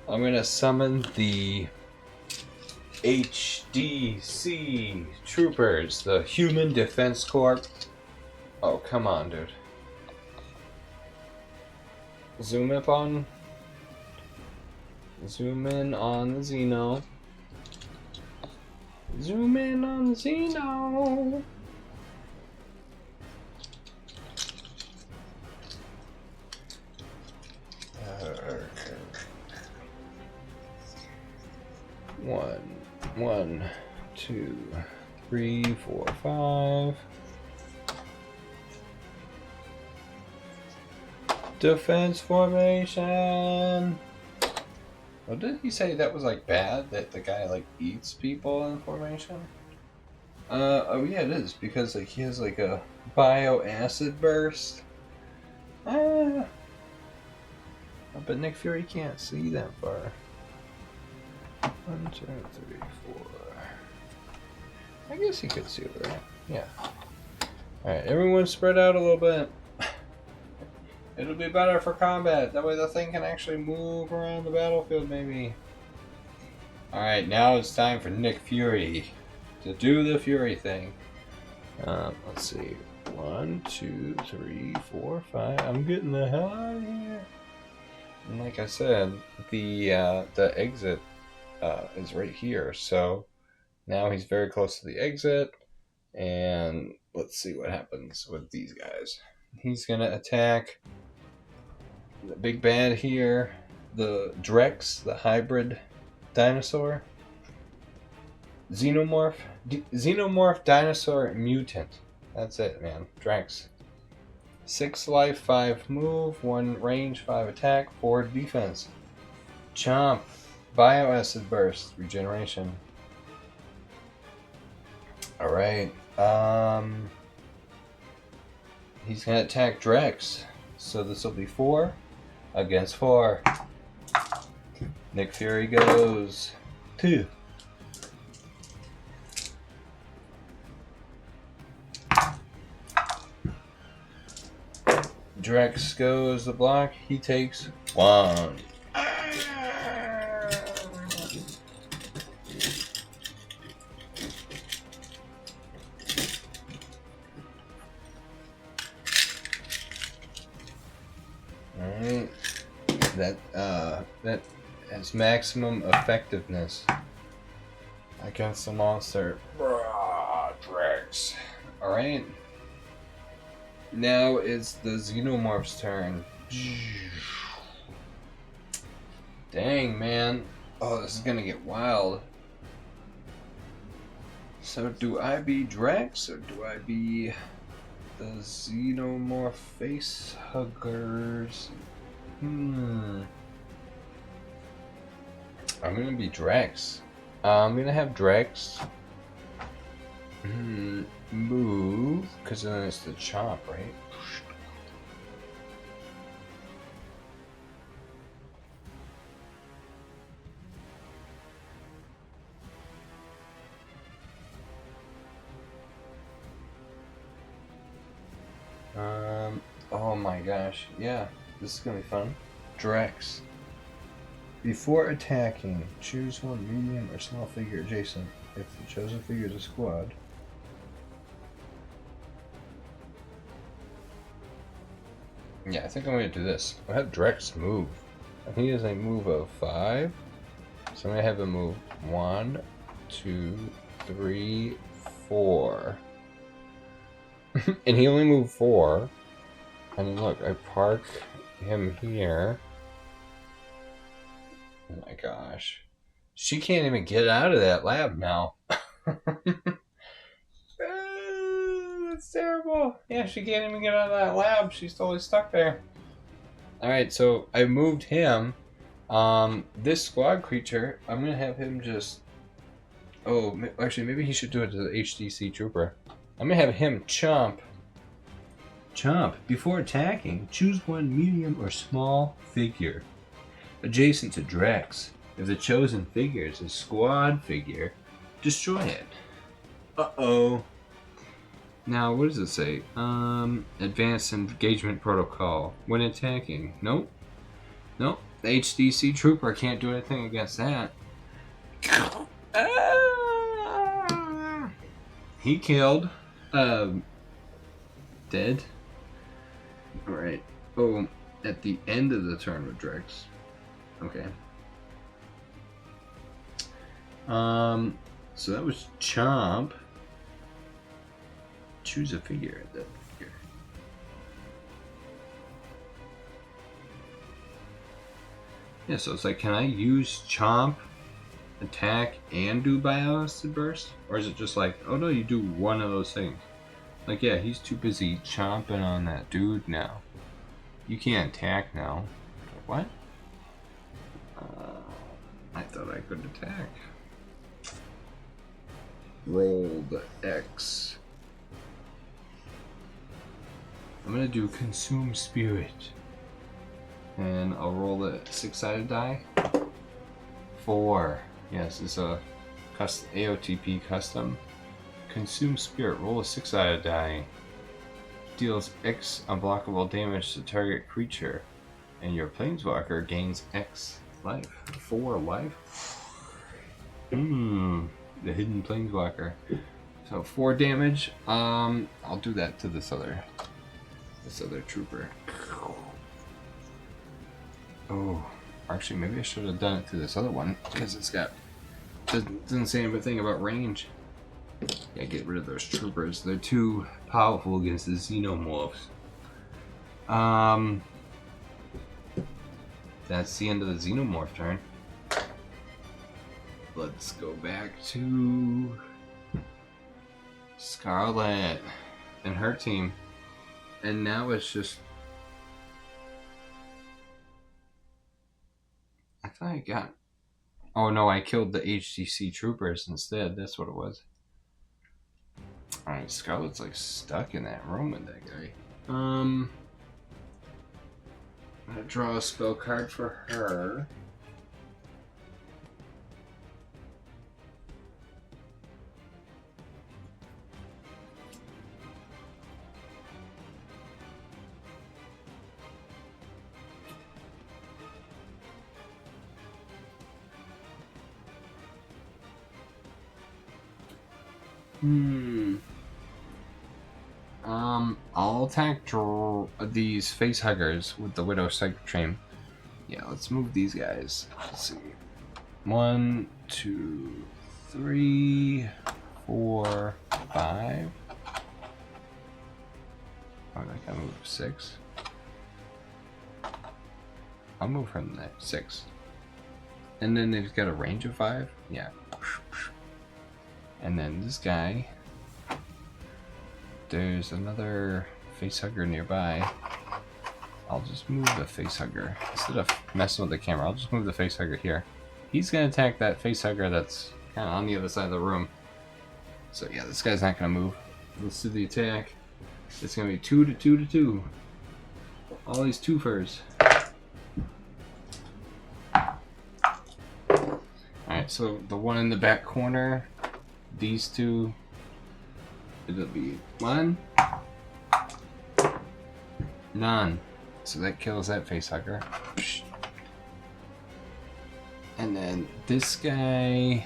I'm gonna summon the HDC Troopers, the Human Defense Corps. Oh, come on, dude. Zoom in on the Xeno. Zoom in on the Xeno. One, 2, 3, 4, 5. Defense formation. What did he say that was like bad? That the guy like eats people in formation? Oh yeah, it is because like he has like a Bioacid Burst. But Nick Fury can't see that far. 1, 2, 3, 4. I guess he could see it, right? Yeah. Alright, everyone spread out a little bit. It'll be better for combat. That way the thing can actually move around the battlefield, maybe. Alright, now it's time for Nick Fury to do the Fury thing. Let's see. 1, 2, 3, 4, 5. I'm getting the hell out of here. And like I said, the exit is right here. So now he's very close to the exit. And let's see what happens with these guys. He's going to attack the big bad here, the Drex, the hybrid dinosaur. Xenomorph dinosaur mutant. That's it, man. Drex. 6 life, 5 move, 1 range, 5 attack, 4 defense. Chomp. Bioacid Burst. Regeneration. Alright. He's going to attack Drex. So this will be 4 against 4. Nick Fury goes 2. Drex goes the block. He takes 1. Alright. That has maximum effectiveness against the monster. Drex. Alright. Now it's the Xenomorph's turn. Dang, man. Oh, this is gonna get wild. So do I be Drex or do I be the Xenomorph Facehuggers? I'm gonna be Drex. I'm gonna have Drex move, because then it's the Chomp, right? Oh my gosh, yeah, this is gonna be fun. Drex. Before attacking, choose one medium or small figure adjacent. If the chosen figure is a squad, yeah, I think I'm going to do this. I'll have Drex move. I think he has a move of 5. So I'm going to have him move 1, 2, 3, 4. And he only moved 4. And look, I park him here. Oh my gosh. She can't even get out of that lab now. That's terrible. Yeah, she can't even get out of that lab. She's totally stuck there. Alright, so I moved him. This squad creature, I'm gonna have him just. Oh, actually, maybe he should do it to the HDC trooper. I'm gonna have him chomp. Chomp. Before attacking, choose one medium or small figure adjacent to Drex. If the chosen figure is a squad figure, destroy it. Uh-oh. Now, what does it say? Advanced engagement protocol. When attacking. Nope. Nope. The HDC trooper can't do anything against that. He killed. Dead. Alright. Oh, at the end of the turn with Drex. Okay. So that was Chomp. Choose a figure. That figure. Yeah, so it's like, can I use Chomp, attack, and do Bioacid Burst? Or is it just like, oh no, you do one of those things? Like, yeah, he's too busy chomping on that dude now. You can't attack now. What? I thought I could attack. Roll the X. I'm gonna do Consume Spirit. And I'll roll the 6-sided die. 4. Yes, it's a AOTP custom. Consume Spirit. Roll a 6-sided die. Deals X unblockable damage to target creature. And your Planeswalker gains X life. 4 life? The hidden Planeswalker. So 4 damage. I'll do that to this other trooper. Oh, actually, maybe I should have done it to this other one because it's got doesn't say anything about range. Yeah, get rid of those troopers. They're too powerful against the xenomorphs. That's the end of the xenomorph turn. Let's go back to Scarlet and her team. And now it's just... I thought I got... Oh no, I killed the HCC troopers instead. That's what it was. Alright, Scarlet's like stuck in that room with that guy. I'm gonna draw a spell card for her. I'll attack these Facehuggers with the Widow Psychic Train. Yeah, let's move these guys. Let's see. 1, 2, 3, 4, 5. Oh, I gotta move 6. I'll move from that 6. And then they've got a range of 5. Yeah. And then this guy. There's another Facehugger nearby. I'll just move the Facehugger. Instead of messing with the camera, I'll just move the Facehugger here. He's gonna attack that Facehugger that's kind of on the other side of the room. So yeah, this guy's not gonna move. Let's do the attack. It's gonna be 2 to 2 to 2. All these twofers. Alright, so the one in the back corner, these two, it'll be 1, none. So that kills that Facehugger. And then this guy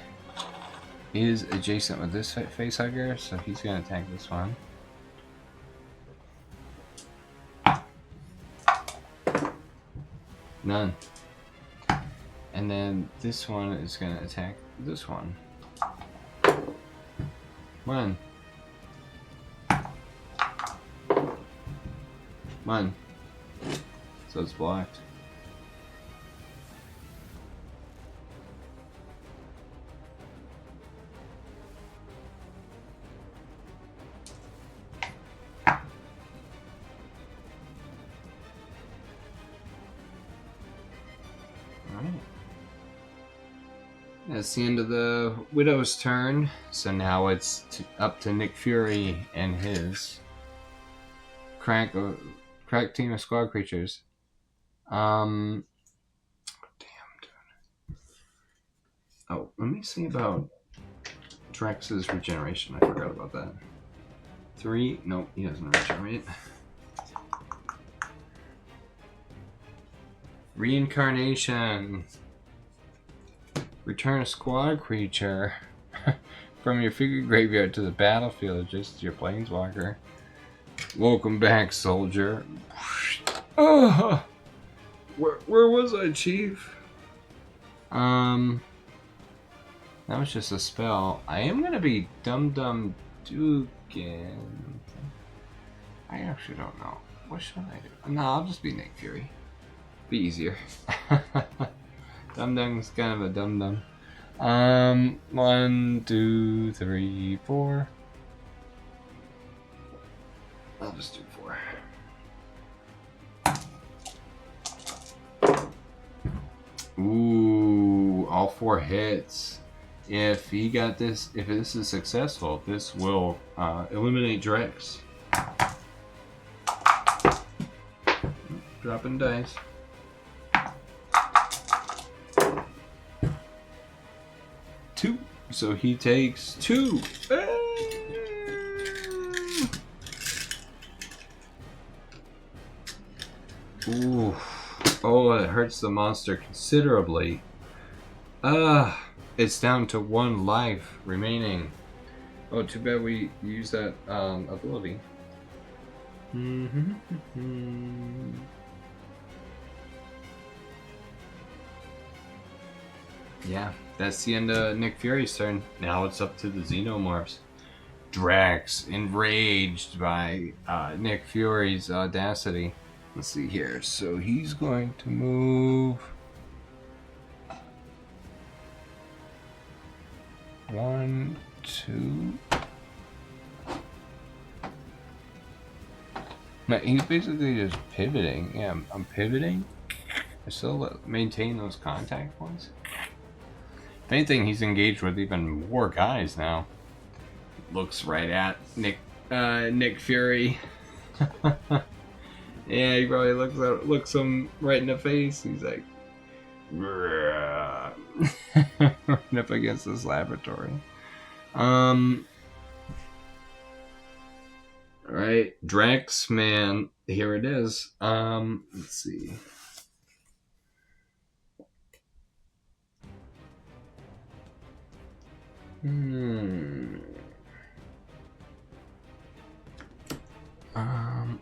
is adjacent with this Facehugger, so he's gonna attack this one. None. And then this one is gonna attack this one. 1. 1. So it's blocked. Alright. That's the end of the Widow's turn. So now it's up to Nick Fury and his crack team of squad creatures. Damn. Oh, let me see about Drex's regeneration. I forgot about that. 3. Nope, he doesn't regenerate. Reincarnation. Return a squad creature from your figure graveyard to the battlefield, just your planeswalker. Welcome back, soldier. Oh, where was I, Chief? That was just a spell. I am gonna be Dum Dugan. I actually don't know. What should I do? No, I'll just be Nick Fury. Be easier. Dum Dum's kind of a dum dum. 1, 2, 3, 4. I'll just do 4. Ooh, all 4 hits. If this is successful, this will eliminate Drex. Dropping dice. 2. So he takes 2. Ooh. Oh, it hurts the monster considerably. It's down to 1 life remaining. Oh, too bad we use that ability. Yeah, that's the end of Nick Fury's turn. Now it's up to the Xenomorphs. Drex, enraged by Nick Fury's audacity. Let's see here. So he's going to move 1, 2. No, he's basically just pivoting. Yeah, I'm pivoting. I still maintain those contact points. If anything, he's engaged with even more guys now. Looks right at Nick Fury. Yeah, he probably looks him right in the face. He's like, right up against this laboratory. Alright, Drex, man, here it is. Let's see.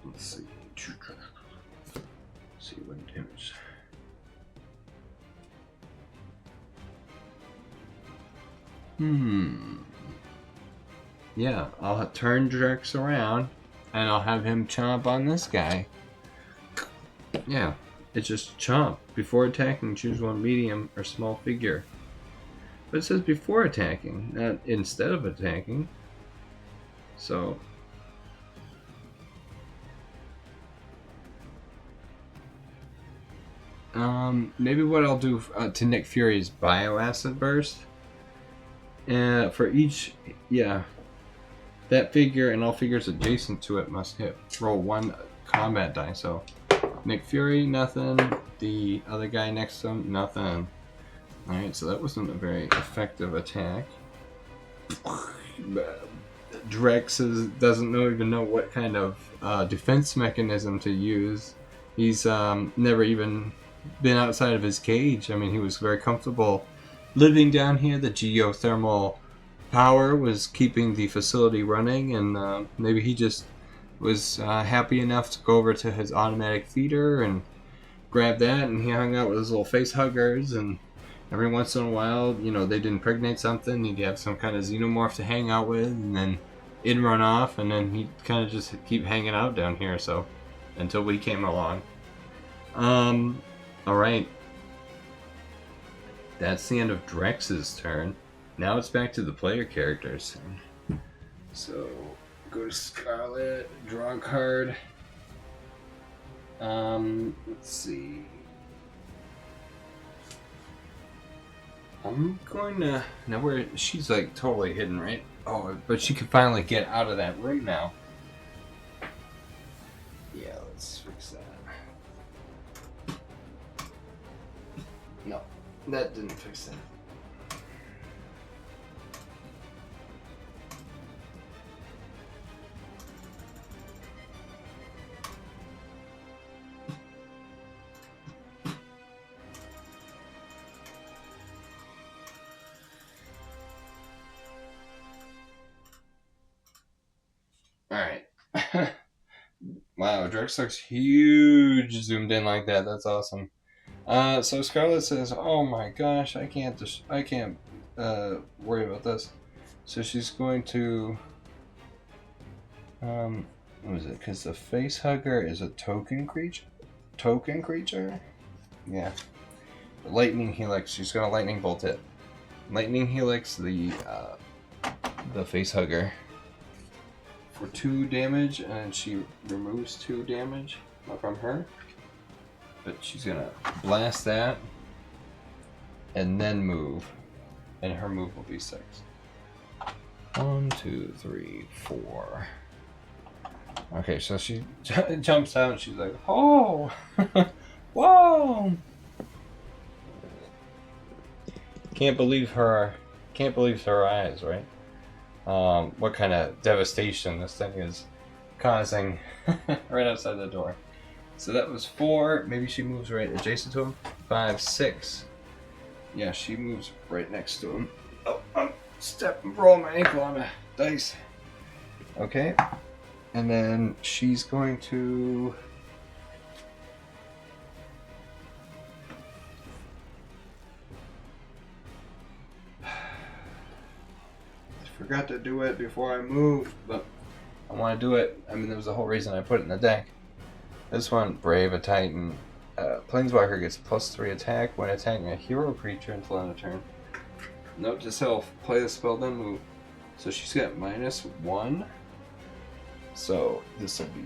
Let's see. See what damage. Yeah, I'll turn Drex around and I'll have him chomp on this guy. Yeah, it's just chomp. Before attacking, choose 1 medium or small figure. But it says before attacking, not instead of attacking. So maybe what I'll do to Nick Fury's Bioacid Burst. For each, that figure and all figures adjacent to it must hit. Roll 1 combat die. So Nick Fury, nothing. The other guy next to him, nothing. Alright, so that wasn't a very effective attack. Drex doesn't even know what kind of defense mechanism to use. He's never even been outside of his cage. I mean, he was very comfortable living down here. The geothermal power was keeping the facility running, and maybe he just was happy enough to go over to his automatic feeder and grab that, and he hung out with his little Facehuggers, and every once in a while, they'd impregnate something, he'd have some kind of xenomorph to hang out with, and then it'd run off, and then he'd kind of just keep hanging out down here, so until we came along. Alright. That's the end of Drex's turn. Now it's back to the player characters. So, go to Scarlet, draw a card. Let's see. I'm going to... Now where... She's like totally hidden, right? Oh, but she can finally get out of that room now. Yeah, let's fix that. No, that didn't fix that. Alright. Wow, Drex looks huge zoomed in like that. That's awesome. So Scarlet says, "Oh my gosh, I can't worry about this." So she's going to what is it? Because the Facehugger is a token creature. Token creature? Yeah. Lightning Helix. She's gonna lightning bolt it. Lightning Helix the Facehugger for 2 damage, and she removes 2 damage from her. But she's gonna blast that and then move, and her move will be 6. 1, 2, 3, 4. Okay, so she jumps out and she's like, "Oh, whoa!" Can't believe her eyes, right? What kind of devastation this thing is causing right outside the door. So that was 4. Maybe she moves right adjacent to him. 5, 6. Yeah, she moves right next to him. Oh, I'm rolling my ankle on a dice. Okay. And then she's going to... Forgot to do it before I moved, but I want to do it. I mean, there was the whole reason I put it in the deck. This one, Brave a Titan. Planeswalker gets +3 attack when attacking a hero creature until end of turn. Note to self, play the spell, then move. So she's got -1. So this will be...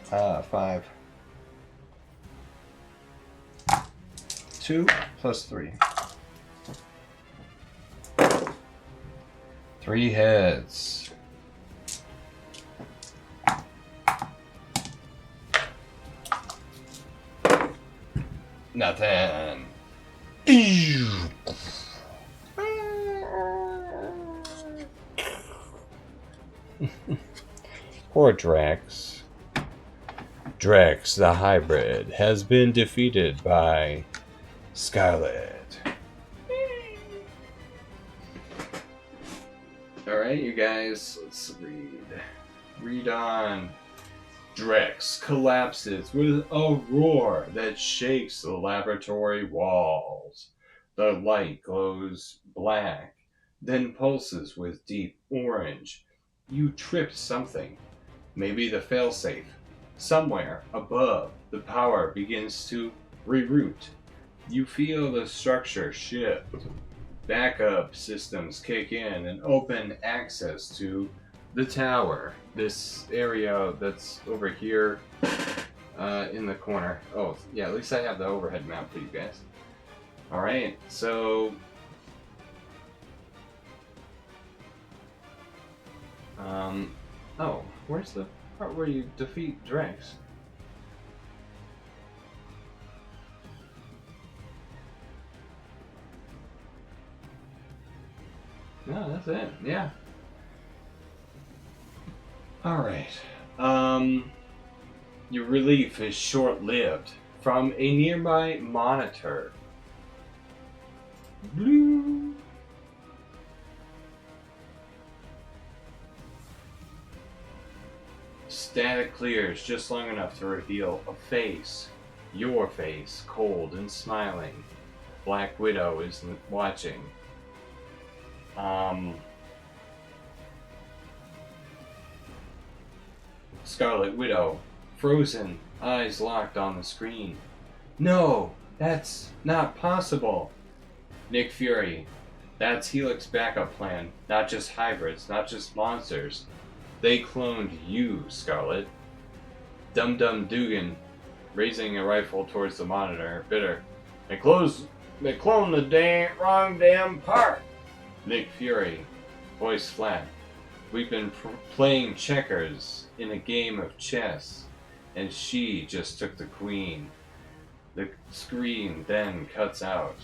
5. 2 + 3. 3 heads. Nothing. Poor Drex. Drex, the hybrid, has been defeated by Scarlet. Alright, you guys, let's read on. Drex collapses with a roar that shakes the laboratory walls. The light glows black, then pulses with deep orange. You tripped something. Maybe the failsafe. Somewhere above, the power begins to reroute. You feel the structure shift. Backup systems kick in and open access to the tower. This area that's over here in the corner. Oh, yeah, at least I have the overhead map for you guys. Alright, so... oh, where's the part where you defeat Drex? No, that's it, yeah. Alright. Your relief is short-lived. From a nearby monitor. Blue. Static clears just long enough to reveal a face. Your face, cold and smiling. Black Widow is watching. Scarlet Widow, frozen, eyes locked on the screen. No, that's not possible. Nick Fury, that's Helix backup plan. Not just hybrids, not just monsters. They cloned you, Scarlet. Dum Dum Dugan, raising a rifle towards the monitor. Bitter. They cloned the wrong damn part. Nick Fury. Voice flat. We've been playing checkers in a game of chess, and she just took the queen. The screen then cuts out.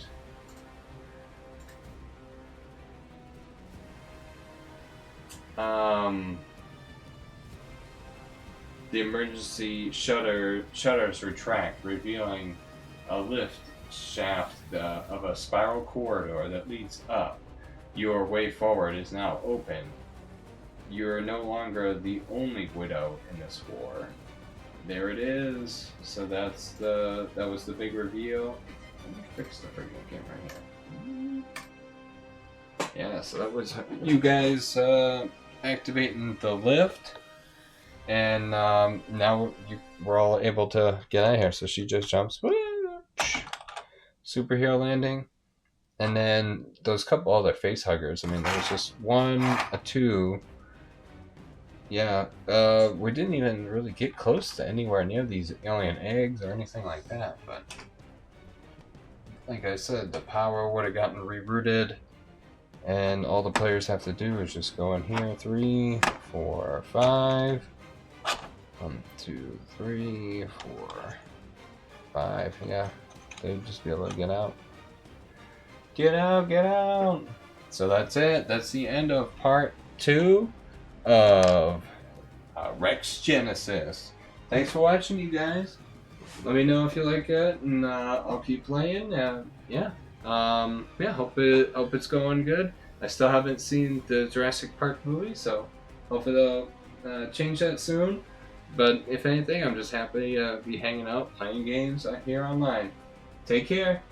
The emergency shutters retract, revealing a lift shaft of a spiral corridor that leads up. Your way forward is now open. You are no longer the only widow in this war. There it is. So that was the big reveal. Let me fix the freaking camera here. Yeah, so that was you guys activating the lift, and now we're all able to get out of here. So she just jumps, superhero landing, and then those couple other facehuggers. I mean, there was just a two. Yeah, we didn't even really get close to anywhere near these alien eggs or anything like that. But like I said, the power would have gotten rerouted. And all the players have to do is just go in here. 3, 4, 5. 1, 2, 3, 4, 5. Yeah, they'd just be able to get out. Get out, get out! So that's it. That's the end of part 2 of REXGENESIS. Thanks for watching, you guys. Let me know if you like it, and I'll keep playing. Hope it's going good. I still haven't seen the Jurassic Park movie, so hopefully they'll change that soon. But if anything, I'm just happy to be hanging out, playing games here online. Take care.